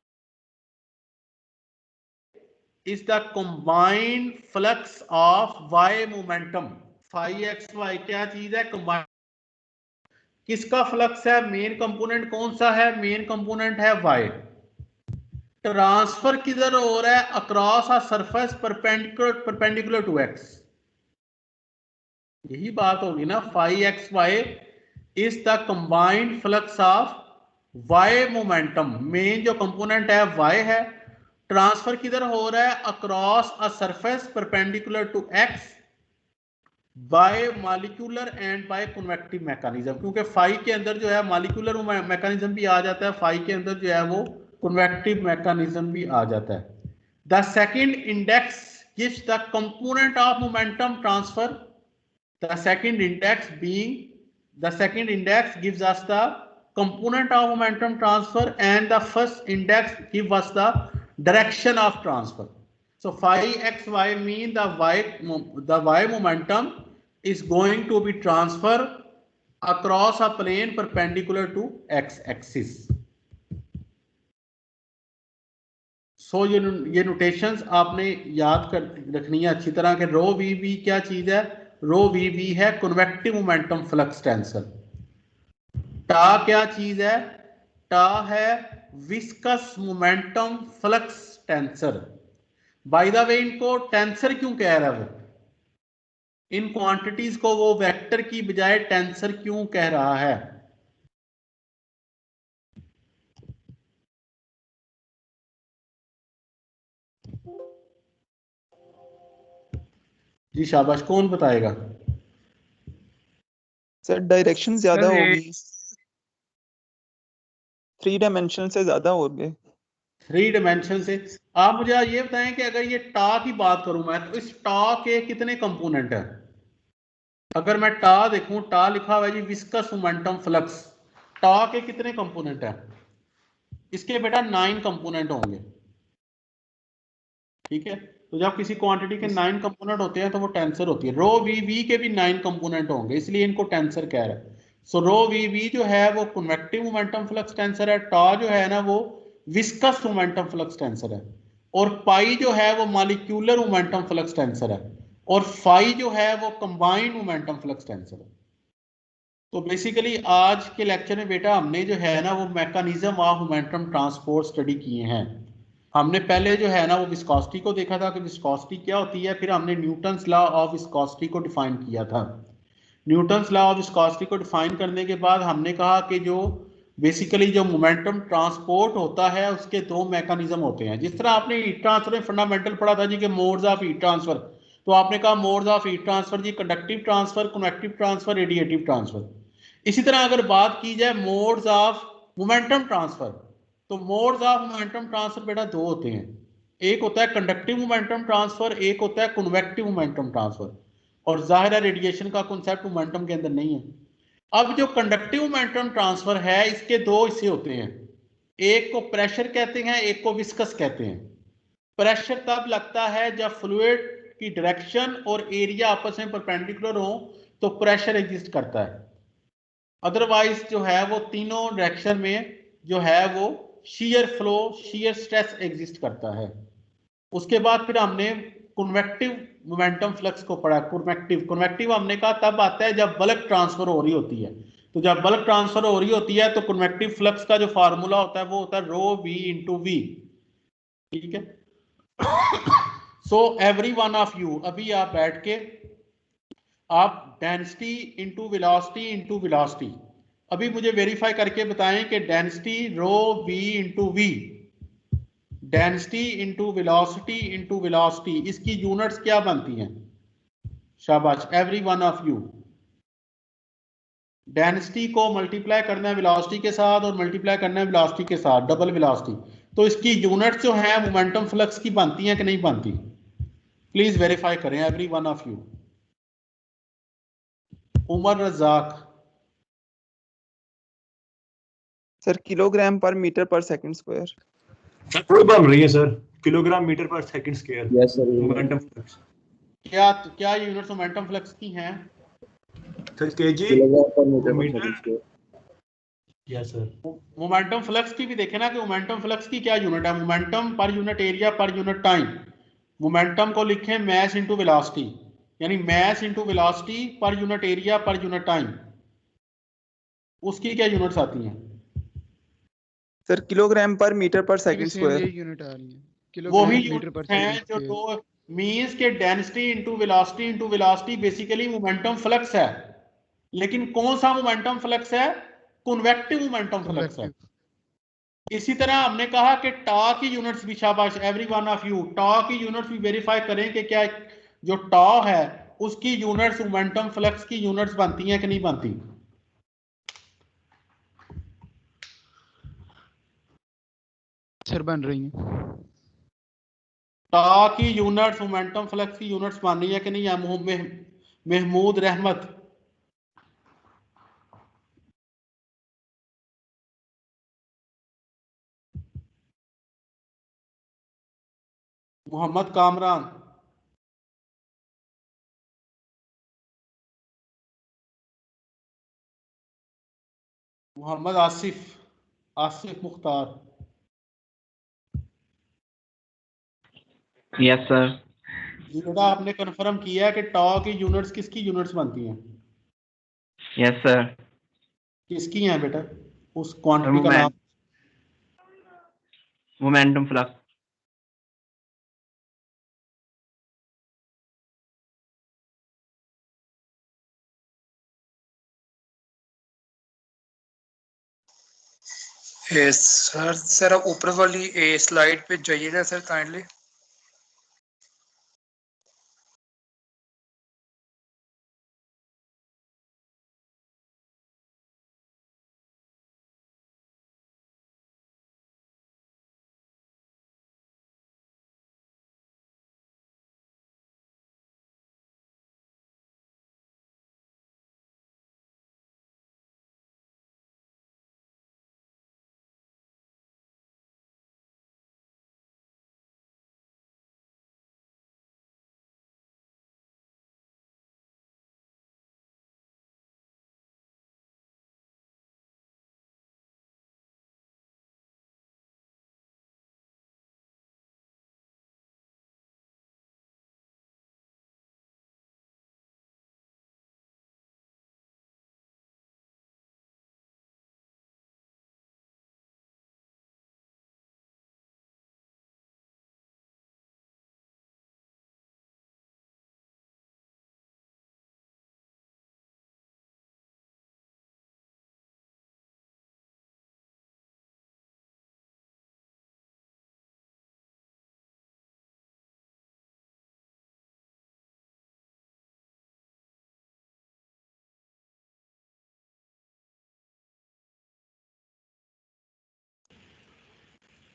Is the combined flux of y momentum. Phi x y क्या चीज है? कंबाइंड। किसका फ्लक्स है? मेन कंपोनेंट कौन सा है? मेन कंपोनेंट है वाई। ट्रांसफर किधर हो रहा है? Across a surface perpendicular to x. यही बात होगी ना, phi x y is the combined flux of y momentum. Main जो कंपोनेंट है वाई है, ट्रांसफर किधर हो रहा है? Across a surface perpendicular to x by molecular and by convective mechanism. क्योंकि फाई के अंदर जो है मॉलिक्यूलर मैकेनिज्म भी आ जाता है, फाई के अंदर जो है वो कन्वेक्टिव मैकेनिज्म भी आ जाता है। The second index gives the component of momentum transfer. The second index gives us the component of momentum transfer and the first index gives us the direction of transfer. So phi xy mean the y momentum is going to be transferred across a plane perpendicular to x axis. So ये notations आपने याद कर रखनी है अच्छी तरह के। रो we we क्या चीज है? रो वी वी है कन्वेक्टिव मोमेंटम फ्लक्स टेंसर। टा क्या चीज है? टा है viscous momentum flux tensor. By the way इनको टेंसर क्यों कह रहा है वो? इन क्वांटिटीज को वो वेक्टर की बजाय टेंसर क्यों कह रहा है? जी शाबाश, कौन बताएगा? सर डायरेक्शन ज्यादा होगी, 3 डायमेंशन से ज्यादा होंगे। 3 डायमेंशन से। आप मुझे ये बताएं कि अगर ये टा की बात करूं मैं, तो इस टा के कितने कंपोनेंट हैं? अगर मैं टा देखूं, टा लिखा हुआ है जी विस्कस मोमेंटम फ्लक्स। टा के कितने कंपोनेंट हैं? इसके बेटा 9 कंपोनेंट होंगे। ठीक है, तो जब किसी क्वांटिटी के 9 कंपोनेंट होते हैं तो वो टेंसर होती है। रो वी वी के भी 9 कंपोनेंट होंगे, इसलिए इनको टेंसर कह रहा है। सो रो वी वी जो है वो कन्वेक्टिव मोमेंटम फ्लक्स टेंसर है, टा जो है ना वो विस्कस मोमेंटम फ्लक्स टेंसर है, और पाई जो है वो मॉलिक्यूलर मोमेंटम फ्लक्स टेंसर है, और फाई जो है वो कंबाइंड मोमेंटम फ्लक्स टेंसर है। तो बेसिकली आज के लेक्चर में बेटा हमने जो है ना वो mechanism of momentum transport study किए हैं। हमने पहले जो है ना वो विस्कोसिटी को देखा था कि विस्कोसिटी क्या होती है, फिर हमने न्यूटन्स लॉ ऑफ विस्कोसिटी को डिफाइन किया था। न्यूटन्स लॉ ऑफ विस्कोसिटी को डिफाइन करने के बाद हमने कहा कि जो बेसिकली जो मोमेंटम ट्रांसपोर्ट होता है उसके 2 मैकेनिज्म होते हैं। जिस तरह आपने हीट ट्रांसफर में फंडामेंटल पढ़ा था जी के मोड्स ऑफ हीट ट्रांसफर, तो आपने कहा मोड्स ऑफ हीट ट्रांसफर जी conductive transfer, convective transfer, radiative transfer. इसी तरह अगर बात की जाए मोड्स ऑफ मोमेंटम ट्रांसफर, तो मोड्स ऑफ मोमेंटम ट्रांसफर बेटा 2 होते हैं। एक होता है कंडक्टिव मोमेंटम ट्रांसफर, एक होता है कन्वेक्टिव मोमेंटम ट्रांसफर। और जाहिर है रेडिएशन का कॉन्सेप्ट मोमेंटम के अंदर नहीं है। अब जो कंडक्टिव मोमेंटम ट्रांसफर है इसके दो हिस्से होते हैं, एक को प्रेशर कहते हैं, एक को विस्कस कहते हैं। प्रेशर तब लगता है जब फ्लूइड की डायरेक्शन और एरिया आपस में परपेंडिकुलर हो तो प्रेशर एग्जिस्ट करता है, अदरवाइज जो है वो तीनों डायरेक्शन में जो है वो shear flow shear stress exist करता है। उसके बाद फिर हमने कन्वेक्टिव मोमेंटम फ्लक्स को पढ़ा। कन्वेक्टिव हमने कहा तब आता है जब बल्क ट्रांसफर हो रही होती है, तो जब बल्क ट्रांसफर हो रही होती है तो कन्वेक्टिव फ्लक्स का जो फार्मूला होता है वो होता है रो v इंटू वी, ठीक है। So every one of you, अभी आप बैठ के आप डेंसिटी इंटू वेलोसिटी, अभी मुझे वेरीफाई करके बताएं कि density rho v into V, density into velocity, इसकी यूनिट्स क्या बनती हैं? शाबाश every one of you. Density को मल्टीप्लाई करना है वेलोसिटी के साथ और मल्टीप्लाई करना है वेलोसिटी के साथ, डबल वेलोसिटी, तो इसकी यूनिट्स जो है मोमेंटम फ्लक्स की बनती हैं कि नहीं बनती? प्लीज वेरीफाई करें every one of you. Umar Razaq. Sir kilogram per metre per second square. बन रही है sir, kilogram metre per second square. Yes sir. Momentum flux क्या यूनिट्स मोमेंटम फ्लक्स की हैं? Sir KG kilogram per metre per metre. Second square. Yes sir. Momentum flux की भी देखें ना कि मोमेंटम फ्लक्स की क्या यूनिट है? Momentum per unit area per unit time. Momentum को लिखें मैस इंटू वेलोसिटी, यानी mass into velocity per unit area per unit time, उसकी क्या यूनिट्स आती हैं? Sir kilogram per metre per second same square. यही यूनिट आ रही है, वही किलोग्राम मीटर यूनिट पर हैं सेकंड जो स्क्वायर। दो मींस के density into velocity basically momentum flux है, लेकिन कौन सा मोमेंटम फ्लक्स है? कन्वेक्टिव मोमेंटम फ्लक्स है। कन्वेक्टिव। इसी तरह हमने कहा कि टॉ की यूनिट्स भी, शाबाश एवरी वन ऑफ यू, टॉ की यूनिट्स भी वेरीफाई करें कि क्या जो टॉ है उसकी यूनिट्स मोमेंटम फ्लक्स की यूनिट्स बनती हैं कि नहीं बनती? सर बन रही है। टॉ की यूनिट्स मोमेंटम फ्लक्स की यूनिट्स बन रही है कि नहीं है? महमूद रहमत। मोहम्मद कामरान। मोहम्मद आसिफ मुख्तार। Yes sir. जी बेटा, आपने कंफर्म किया है कि टॉ की यूनिट्स किसकी यूनिट्स बनती हैं? Yes sir. किसकी हैं बेटा? उस क्वांटिटी का नाम? Momentum flux. सर आप ऊपर वाली स्लाइड पे जाइए ना सर काइंडली।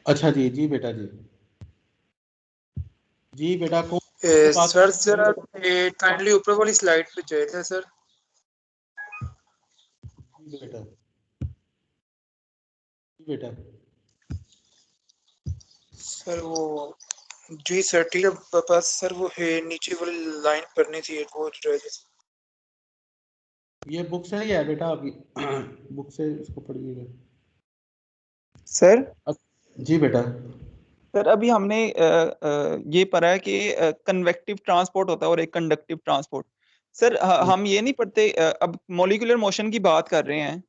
अच्छा जी बेटा जी बेटा को सर जरा काइंडली ऊपर वाली स्लाइड पे जाइए सर। बेटा बेटा सर वो जी सर्टी के पास सर वो है नीचे वाली लाइन पढ़नी थी वो ये बुक से ही है बेटा, अभी बुक से इसको पढ़िएगा सर। जी बेटा। सर अभी हमने ये पढ़ा है कि कन्वेक्टिव ट्रांसपोर्ट होता है और एक कंडक्टिव ट्रांसपोर्ट। सर हम ये नहीं पढ़ते अब मॉलिक्यूलर मोशन की बात कर रहे हैं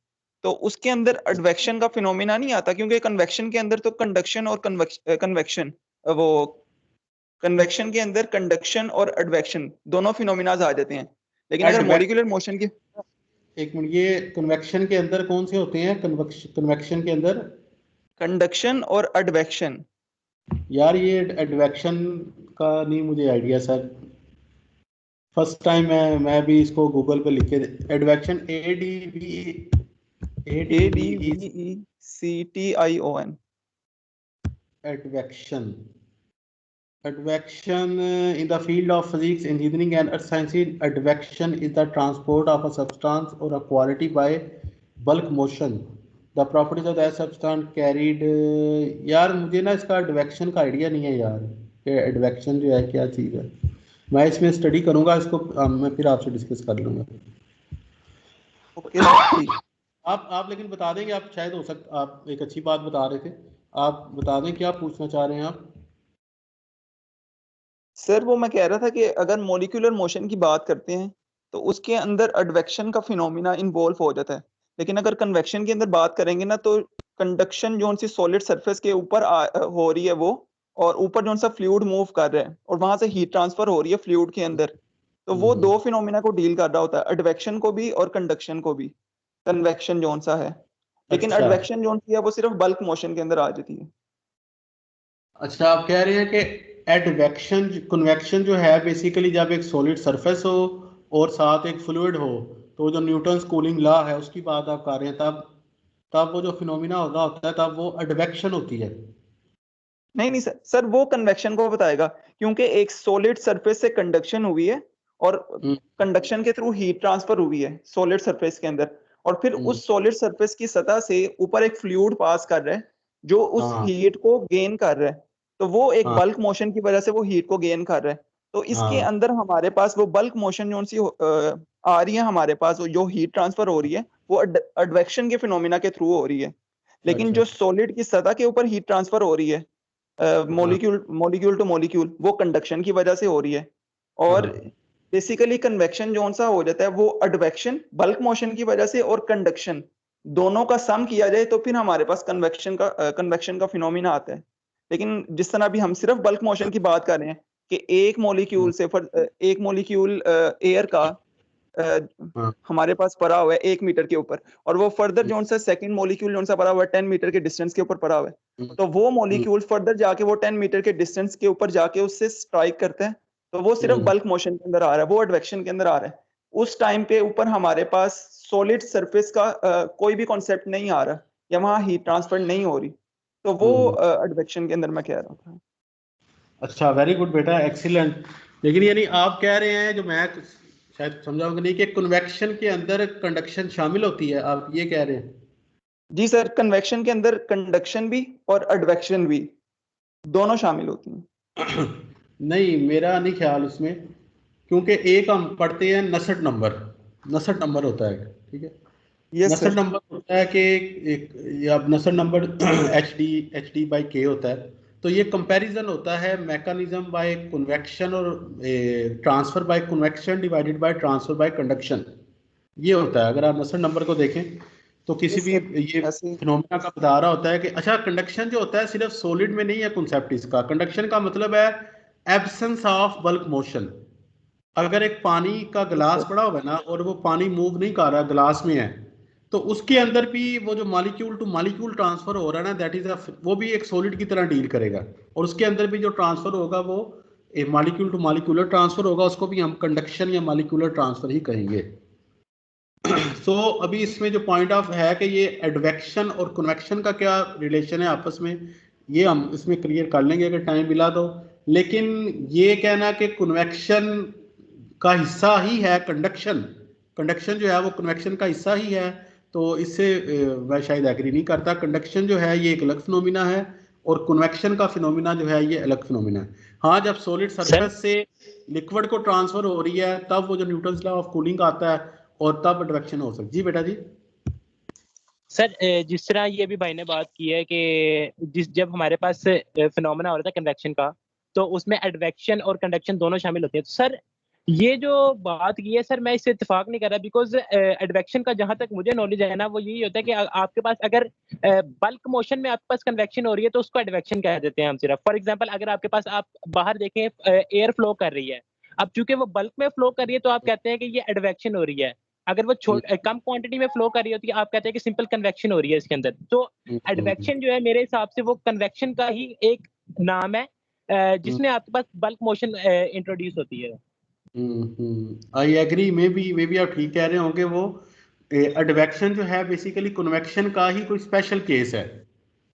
तो उसके अंदर एडवेक्शन का फिनोमिना नहीं आता, क्योंकि कन्वेक्शन के अंदर तो कंडक्शन और कन्वेक्शन वो कन्वेक्शन के अंदर कंडक्शन और एडवेक्शन दोनों फिनोमिनाज आ जाते हैं, लेकिन अगर मॉलिक्यूलर मोशन की एक मिनट, ये कन्वेक्शन के अंदर कौन से होते हैं? कन्वेक्शन के अंदर कंडक्शन और एडवेक्शन। यार ये एडवेक्शन का नहीं मुझे आइडिया सर, फर्स्ट टाइम मैं भी इसको गूगल पे लिख के advection ADVECTION advection in the field of physics, engineering and earth sciences, advection is the transport of a substance or a quality by bulk motion. The properties of that substance carried यार मुझे ना इसका advection का idea नहीं है यार, कि advection जो है क्या चीज़ है। मैं इसमें स्टडी करूंगा इसको, मैं फिर आपसे डिस्कस कर लूंगा। ओके आप लेकिन बता देंगे, आप शायद हो सकता आप एक अच्छी बात बता रहे थे, आप बता दें क्या पूछना चाह रहे हैं आप? सर वो मैं कह रहा था कि अगर मॉलिक्यूलर मोशन की बात करते हैं तो उसके अंदर एडवेक्शन का फिनोमिना इन्वॉल्व हो जाता है, लेकिन अगर कन्वेक्शन के अंदर बात करेंगे ना तो कंडक्शन जो सी सॉलिड सरफेस के ऊपर हो रही है वो, और ऊपर जो सा फ्लूइड मूव कर रहा है और वहां से हीट ट्रांसफर हो रही है फ्लूइड के अंदर, तो वो दो फिनोमिना को डील कर रहा होता है, एडवेक्शन को भी और कंडक्शन को भी। कन्वेक्शन जोन सा है, लेकिन अच्छा। एडवेक्शन जोन की है वो सिर्फ बल्क मोशन के अंदर आ जाती है। अच्छा, आप कह रहे हैं कि एडवेक्शन कन्वेक्शन जो है बेसिकली जब एक सॉलिड सरफेस हो और साथ एक फ्लूइड हो, तो जो न्यूटन्स कूलिंग लॉ है उसकी बात आप कर रहे हैं, तब वो जो फिनोमिना होता है तब वो एडवेक्शन होती है। नहीं सर वो कन्वेक्शन को बताएगा, क्योंकि एक सॉलिड सरफेस से कंडक्शन हुई है और कंडक्शन के थ्रू हीट ट्रांसफर हुई है सॉलिड सरफेस के अंदर, और फिर उस सॉलिड सरफेस की सतह से ऊपर एक फ्लूइड पास कर रहा है जो उस हीट को गेन कर रहा है, तो वो एक बल्क मोशन की वजह से वो हीट को गेन कर रहा है। तो इसके अंदर हमारे पास वो बल्क मोशन जो सी आ रही है हमारे पास, जो हीट ट्रांसफर हो रही है वो एडवेक्शन के फिनोमिना के थ्रू हो रही है, लेकिन जो सॉलिड की सतह के ऊपर हीट ट्रांसफर हो रही है मॉलिक्यूल टू मॉलिक्यूल, वो कंडक्शन की वजह से हो रही है। और बेसिकली कन्वेक्शन जोन सा हो जाता है वो एडवेक्शन बल्क मोशन की वजह से और कंडक्शन दोनों का सम किया जाए तो फिर हमारे पास कन्वेक्शन का फिनोमिना आता है। लेकिन जिस तरह अभी हम सिर्फ बल्क मोशन की बात कर रहे हैं कि एक मॉलिक्यूल से एक मॉलिक्यूल एयर का हमारे पास पड़ा हुआ है 1 मीटर के ऊपर, और वो फर्दर जो सा सेकंड मॉलिक्यूल जो सा पड़ा हुआ है 10 मीटर के डिस्टेंस के ऊपर पड़ा हुआ है, तो वो मॉलिक्यूल फर्दर जाके वो 10 मीटर के डिस्टेंस के ऊपर जाके उससे स्ट्राइक करते हैं, तो वो सिर्फ बल्क मोशन के अंदर आ रहा है, वो एडवेक्शन के अंदर आ रहा है। उस टाइम पे ऊपर हमारे पास सॉलिड सरफेस का कोई भी कॉन्सेप्ट नहीं आ रहा या वहां हीट ट्रांसफर नहीं हो रही, तो वो एडवेक्शन के अंदर मैं कह रहा था। अच्छा, वेरी गुड बेटा, एक्सीलेंट। लेकिन यानी आप कह रहे हैं, जो मैं शायद समझाऊंगा नहीं, कि कन्वेक्शन के अंदर कंडक्शन शामिल होती है, आप ये कह रहे हैं? जी सर, कन्वेक्शन के अंदर कंडक्शन भी और एडवेक्शन भी दोनों शामिल होती हैं। नहीं, मेरा नहीं ख्याल इसमें, क्योंकि एक हम पढ़ते हैं नसट नंबर होता है, ठीक है? नसट नंबर होता है कि एक नसट नंबर एच डी बाई के होता है, तो ये कंपैरिजन होता है मैकेनिज्म बाय कन्वेक्शन और transfer by convection divided by transfer by conduction, ये होता है। अगर आप नसट नंबर को देखें तो किसी भी ये फिनोमेना का बता रहा होता है कि अच्छा, कंडक्शन जो होता है सिर्फ सॉलिड में नहीं है कॉन्सेप्ट इसका। कंडक्शन का मतलब है एब्सेंस ऑफ बल्क मोशन। अगर एक पानी का गिलास पड़ा हुआ है ना और वो पानी मूव नहीं कर रहा, गिलास में है, तो उसके अंदर भी वो जो मॉलिक्यूल टू मॉलिक्यूल ट्रांसफर हो रहा है ना, दैट इज वो भी एक सॉलिड की तरह डील करेगा, और उसके अंदर भी जो ट्रांसफर होगा वो एक मॉलिक्यूल टू मॉलिक्यूलर ट्रांसफर होगा, उसको भी हम कंडक्शन या मॉलिक्यूलर ट्रांसफर ही कहेंगे। सो अभी इसमें जो पॉइंट ऑफ है कि ये एडवेक्शन और कन्वेक्शन का क्या रिलेशन है आपस में, ये हम इसमें क्लियर कर लेंगे अगर टाइम मिला तो। लेकिन ये कहना कि कन्वेक्शन का हिस्सा ही है कंडक्शन जो है वो कन्वेक्शन का हिस्सा ही है, तो इससे मैं शायद एग्री नहीं करता। कंडक्शन जो है ये एक अलग फिनोमिना है और कन्वेक्शन का फिनोमिना जो है ये अलग फिनोमिना है। हाँ, जब सॉलिड सरफेस से लिक्विड को ट्रांसफर हो रही है तब वो जो न्यूटन लॉ ऑफ कूलिंग आता है और तब एडवेक्शन हो सकती है। जी बेटा जी। सर जिस तरह ये भी भाई ने बात की है कि जब हमारे पास फिनोमेना हो रहा था कन्वेक्शन का, तो उसमें एडवेक्शन और कंडक्शन दोनों शामिल होते हैं। तो सर ये जो बात की है सर, मैं इससे इत्तेफाक नहीं कर रहा, बिकॉज एडवेक्शन का जहां तक मुझे नॉलेज है ना, वो यही होता है कि आपके पास अगर बल्क मोशन में आपके पास कन्वेक्शन हो रही है तो उसको एडवेक्शन कह देते हैं हम सिर्फ। फॉर एग्जांपल अगर आपके पास आप बाहर देखें एयर फ्लो कर रही है, अब चूंकि वो बल्क में फ्लो कर रही है तो आप कहते हैं कि ये एडवेक्शन हो रही है। अगर वो कम क्वांटिटी में फ्लो कर रही होती है आप कहते हैं कि सिंपल कन्वेक्शन हो रही है इसके अंदर। तो एडवेक्शन जो है मेरे हिसाब से वो कन्वेक्शन का ही एक नाम है जिसमें आपके पास बल्क मोशन इंट्रोड्यूस होती है। आई एग्री, मे बी आप ठीक कह रहे होंगे। वो एडवेक्शन जो है बेसिकली कन्वेक्शन का ही कोई स्पेशल केस है।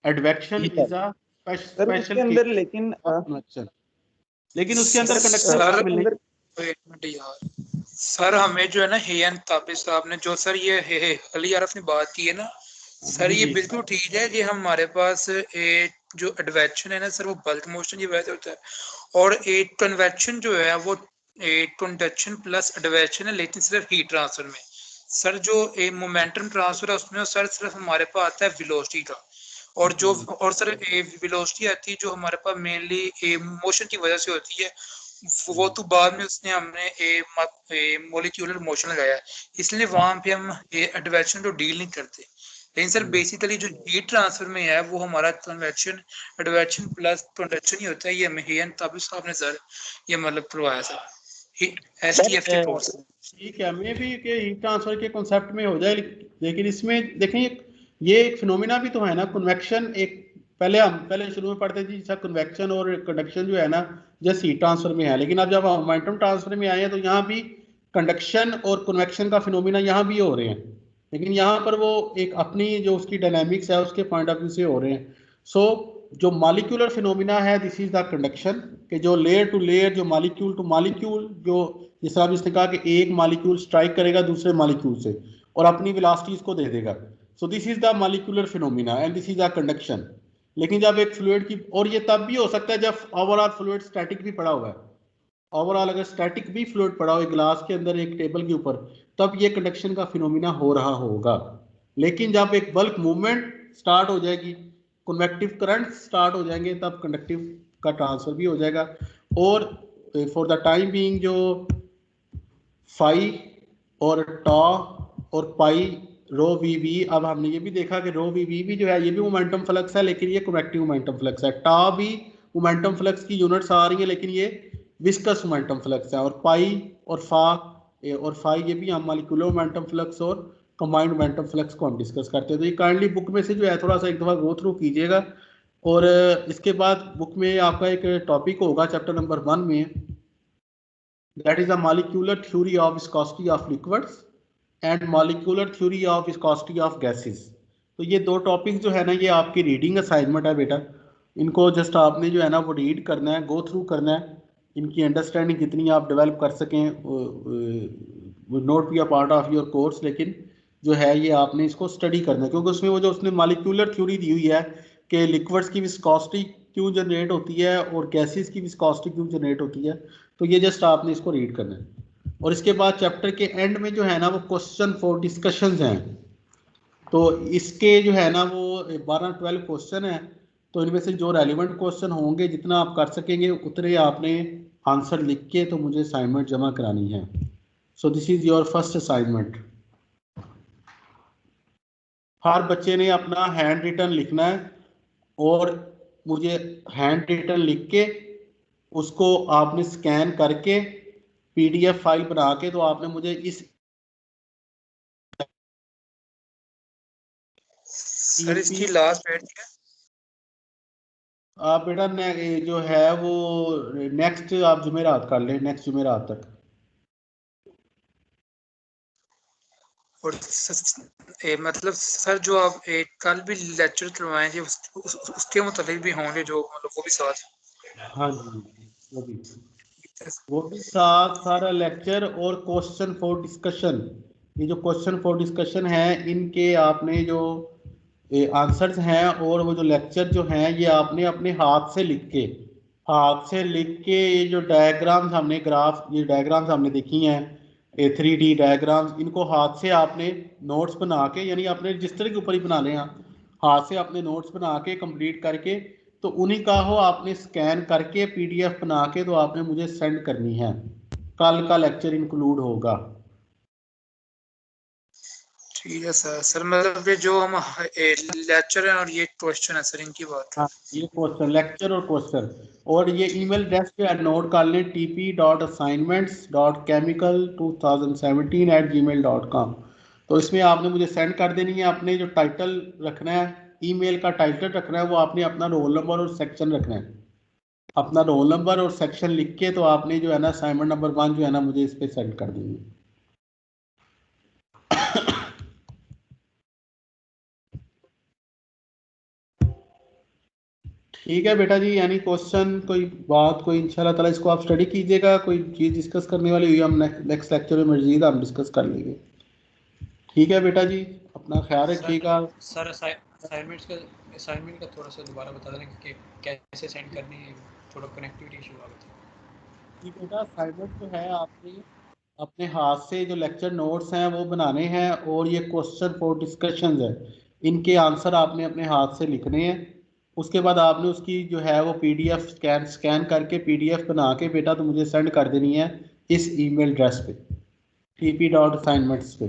एडवेक्शन इज अ स्पेशल अंदर केस, लेकिन उसके अंदर कंडक्टर सर हमें जो है ना हेयन ताबिश साहब ने जो सर ये अली आरफ ने बात की है ना सर, ये बिल्कुल ठीक है कि हमारे पास जो एडवेक्शन है ना सर वो बल्क मोशन की वजह से होता है, और एक कन्वेक्शन जो है वो कंडक्शन प्लस एडवेक्शन है, लेकिन सिर्फ हीट ट्रांसफर में। सर जो मोमेंटम ट्रांसफर है उसमें सर सिर्फ हमारे पास आता है वेलोसिटी का, और जो और सर वेलोसिटी आती है जो हमारे पास मेनली मोशन की वजह से होती है, वो तो बाद में उसने हमने मॉलिक्यूलर मोशन लगाया है, इसलिए वहां पे हम एडवेक्शन को डील नहीं करते। लेकिन सर बेसिकली जो हीट ट्रांसफर में है वो हमारा कन्वेक्शन एडवेक्शन प्लस कंडक्शन ही होता है। ये हेयन ताबिश साहब ने सर ये मतलब करवाया सर एसटीएफ के कोर्स। ठीक है, मैं भी कि हीट ट्रांसफर के कॉन्सेप्ट में हो जाए, लेकिन इसमें देखें ये एक फिनोमिना भी तो है ना। कन्वेक्शन एक पहले शुरू में पढ़ते थे जैसा कन्वेक्शन और कंडक्शन जो है ना जैसे हीट ट्रांसफर में है, लेकिन अब जब हम मोमेंटम ट्रांसफर में आए हैं तो यहाँ भी कंडक्शन और कन्वेक्शन का फिनोमिना यहाँ भी हो रहे हैं, लेकिन यहाँ पर वो एक अपनी जो उसकी डायनामिक्स है उसके पॉइंट ऑफ व्यू से हो रहे हैं। सो जो मॉलिक्यूलर फिनोमिना है दिस इज द कंडक्शन, कि जो लेयर टू लेयर, जो मॉलिक्यूल टू मॉलिक्यूल, जो जिस तरह इसने कहा कि एक मॉलिक्यूल स्ट्राइक करेगा दूसरे मॉलिक्यूल से और अपनी वेलोसिटीज को दे देगा। सो this is the molecular phenomena and this is the conduction. लेकिन जब एक फ्लूइड की, और ये तब भी हो सकता है जब ओवरऑल फ्लूइड स्टैटिक भी पड़ा हुआ है, ओवरऑल अगर स्टैटिक भी फ्लूइड पड़ा हो एक ग्लास के अंदर एक टेबल के ऊपर, तब ये कंडक्शन का फिनोमिना हो रहा होगा। लेकिन जब एक बल्क मूवमेंट स्टार्ट हो जाएगी, कन्वेक्टिव करंट स्टार्ट हो जाएंगे, तब कंडक्टिव का ट्रांसफर भी हो जाएगा। और फॉर द टाइम बीइंग जो फाई और टॉ और पाई रो वी वी, अब हमने ये भी देखा कि रो वी वी भी जो है ये भी मोमेंटम फ्लक्स है, लेकिन ये कन्वेक्टिव मोमेंटम फ्लक्स है। टॉ भी मोमेंटम फ्लक्स की यूनिट्स आ रही है, लेकिन ये विस्कस मोमेंटम फ्लक्स है। और पाई और फा और फाई ये भी हम मॉलिक्यूलर मोमेंटम फ्लक्स और कंबाइंड मोमेंटम फ्लक्स को हम डिस्कस करते हैं। तो ये काइंडली बुक में से जो है थोड़ा सा एक दफ़ा गो थ्रू कीजिएगा। और इसके बाद बुक में आपका एक टॉपिक होगा चैप्टर नंबर 1 में, that is the molecular theory of viscosity of liquids and molecular theory of viscosity of gases. तो ये दो टॉपिक जो है ना ये आपकी रीडिंग असाइनमेंट है बेटा, इनको जस्ट आपने जो है ना वो रीड करना है, गो थ्रू करना है, इनकी अंडरस्टैंडिंग जितनी आप डेवलप कर सकें would not be a part of your course, लेकिन जो है ये आपने इसको स्टडी करना है, क्योंकि उसमें वो जो उसने मॉलिक्यूलर थ्योरी दी हुई है कि लिक्विड्स की विस्कोसिटी क्यों जनरेट होती है और गैसेस की विस्कोसिटी क्यों जनरेट होती है, तो ये जस्ट आपने इसको रीड करना है। और इसके बाद चैप्टर के एंड में जो है ना वो क्वेश्चन फॉर डिस्कशंस हैं, तो इसके जो है ना वो 12-12 क्वेश्चन हैं, तो इनमें से जो रेलिवेंट क्वेश्चन होंगे जितना आप कर सकेंगे उतने आपने आंसर लिख के तो मुझे असाइनमेंट जमा करानी है। So this is your first assignment. हर बच्चे ने अपना हैंड रिटन लिखना है और मुझे हैंड रिटन लिख के उसको आपने स्कैन करके पीडीएफ फाइल बना के तो आपने मुझे इस सर इसकी लास्ट डेट है आप बेटा जो है वो नेक्स्ट आप जुमेरात कर लें, नेक्स्ट जुमेरात तक। और मतलब सर जो आप कल भी लेक्चर करवाएंगे उसके मुताबिक भी होंगे जो मतलब वो भी साथ। हाँ जी वो भी साथ सारा लेक्चर और क्वेश्चन फॉर डिस्कशन ये जो क्वेश्चन फॉर डिस्कशन है इनके आपने जो आंसर्स हैं और वो जो लेक्चर जो हैं ये आपने अपने हाथ से लिख के ये जो डायग्राम्स हमने ग्राफ ये डायग्राम्स हमने देखी हैं 3D डायग्राम्स, इनको हाथ से आपने नोट्स बना के, यानी अपने रजिस्टर के ऊपर ही बना लें, हाथ से अपने नोट्स बना के कंप्लीट करके, तो उन्हीं का हो आपने स्कैन करके PDF बना के तो आपने मुझे सेंड करनी है। कल का लेक्चर इंक्लूड होगा। ठीक है सर। सर मतलब ये जो हम लेक्चर है और ये क्वेश्चन है सर, इनकी बात है। हाँ, ये क्वेश्चन लेक्चर और क्वेश्चन, और ये ईमेल एड्रेस पे नोट कर लें tp.assignments.chemical2017@gmail.com। तो इसमें आपने मुझे सेंड कर देनी है। आपने जो टाइटल रखना है, ईमेल का टाइटल रखना है, वो आपने अपना रोल नंबर और सेक्शन रखना है। अपना रोल नंबर और सेक्शन लिख के तो आपने जो है ना असाइनमेंट नंबर 1 जो है ना मुझे इस पे सेंड कर देनी है। ठीक है बेटा जी, यानी क्वेश्चन कोई बात कोई इंशाल्लाह ताला इसको आप स्टडी कीजिएगा। कोई चीज़ डिस्कस करने वाली हुई हम नेक्स्ट लेक्चर में मजीद हम डिस्कस कर लेंगे। ठीक है बेटा जी, अपना ख्याल रखिएगा। सर असाइनमेंट का थोड़ा सा दोबारा बता देना कि कैसे सेंड करनी है, थोड़ा कनेक्टिविटी इशू आ गया। ठीक बेटा, असाइनमेंट जो है आपने अपने हाथ से जो लेक्चर नोट्स हैं वो बनाने हैं, और ये क्वेश्चन फॉर डिस्कशन है, इनके आंसर आपने अपने हाथ से लिखने हैं। उसके बाद आपने उसकी जो है वो PDF स्कैन करके PDF बना के बेटा तो मुझे सेंड कर देनी है इस ईमेल एड्रेस पे tp.assignments पे।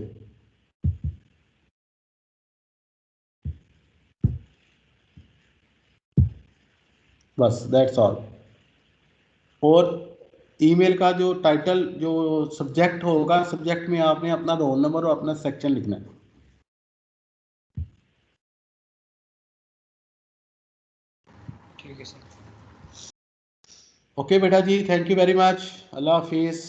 बस दैट्स ऑल। और ईमेल का जो टाइटल जो सब्जेक्ट होगा, सब्जेक्ट में आपने अपना रोल नंबर और अपना सेक्शन लिखना है। ठीक है सर। ओके बेटा जी, थैंक यू वेरी मच। अल्लाह हाफिज़।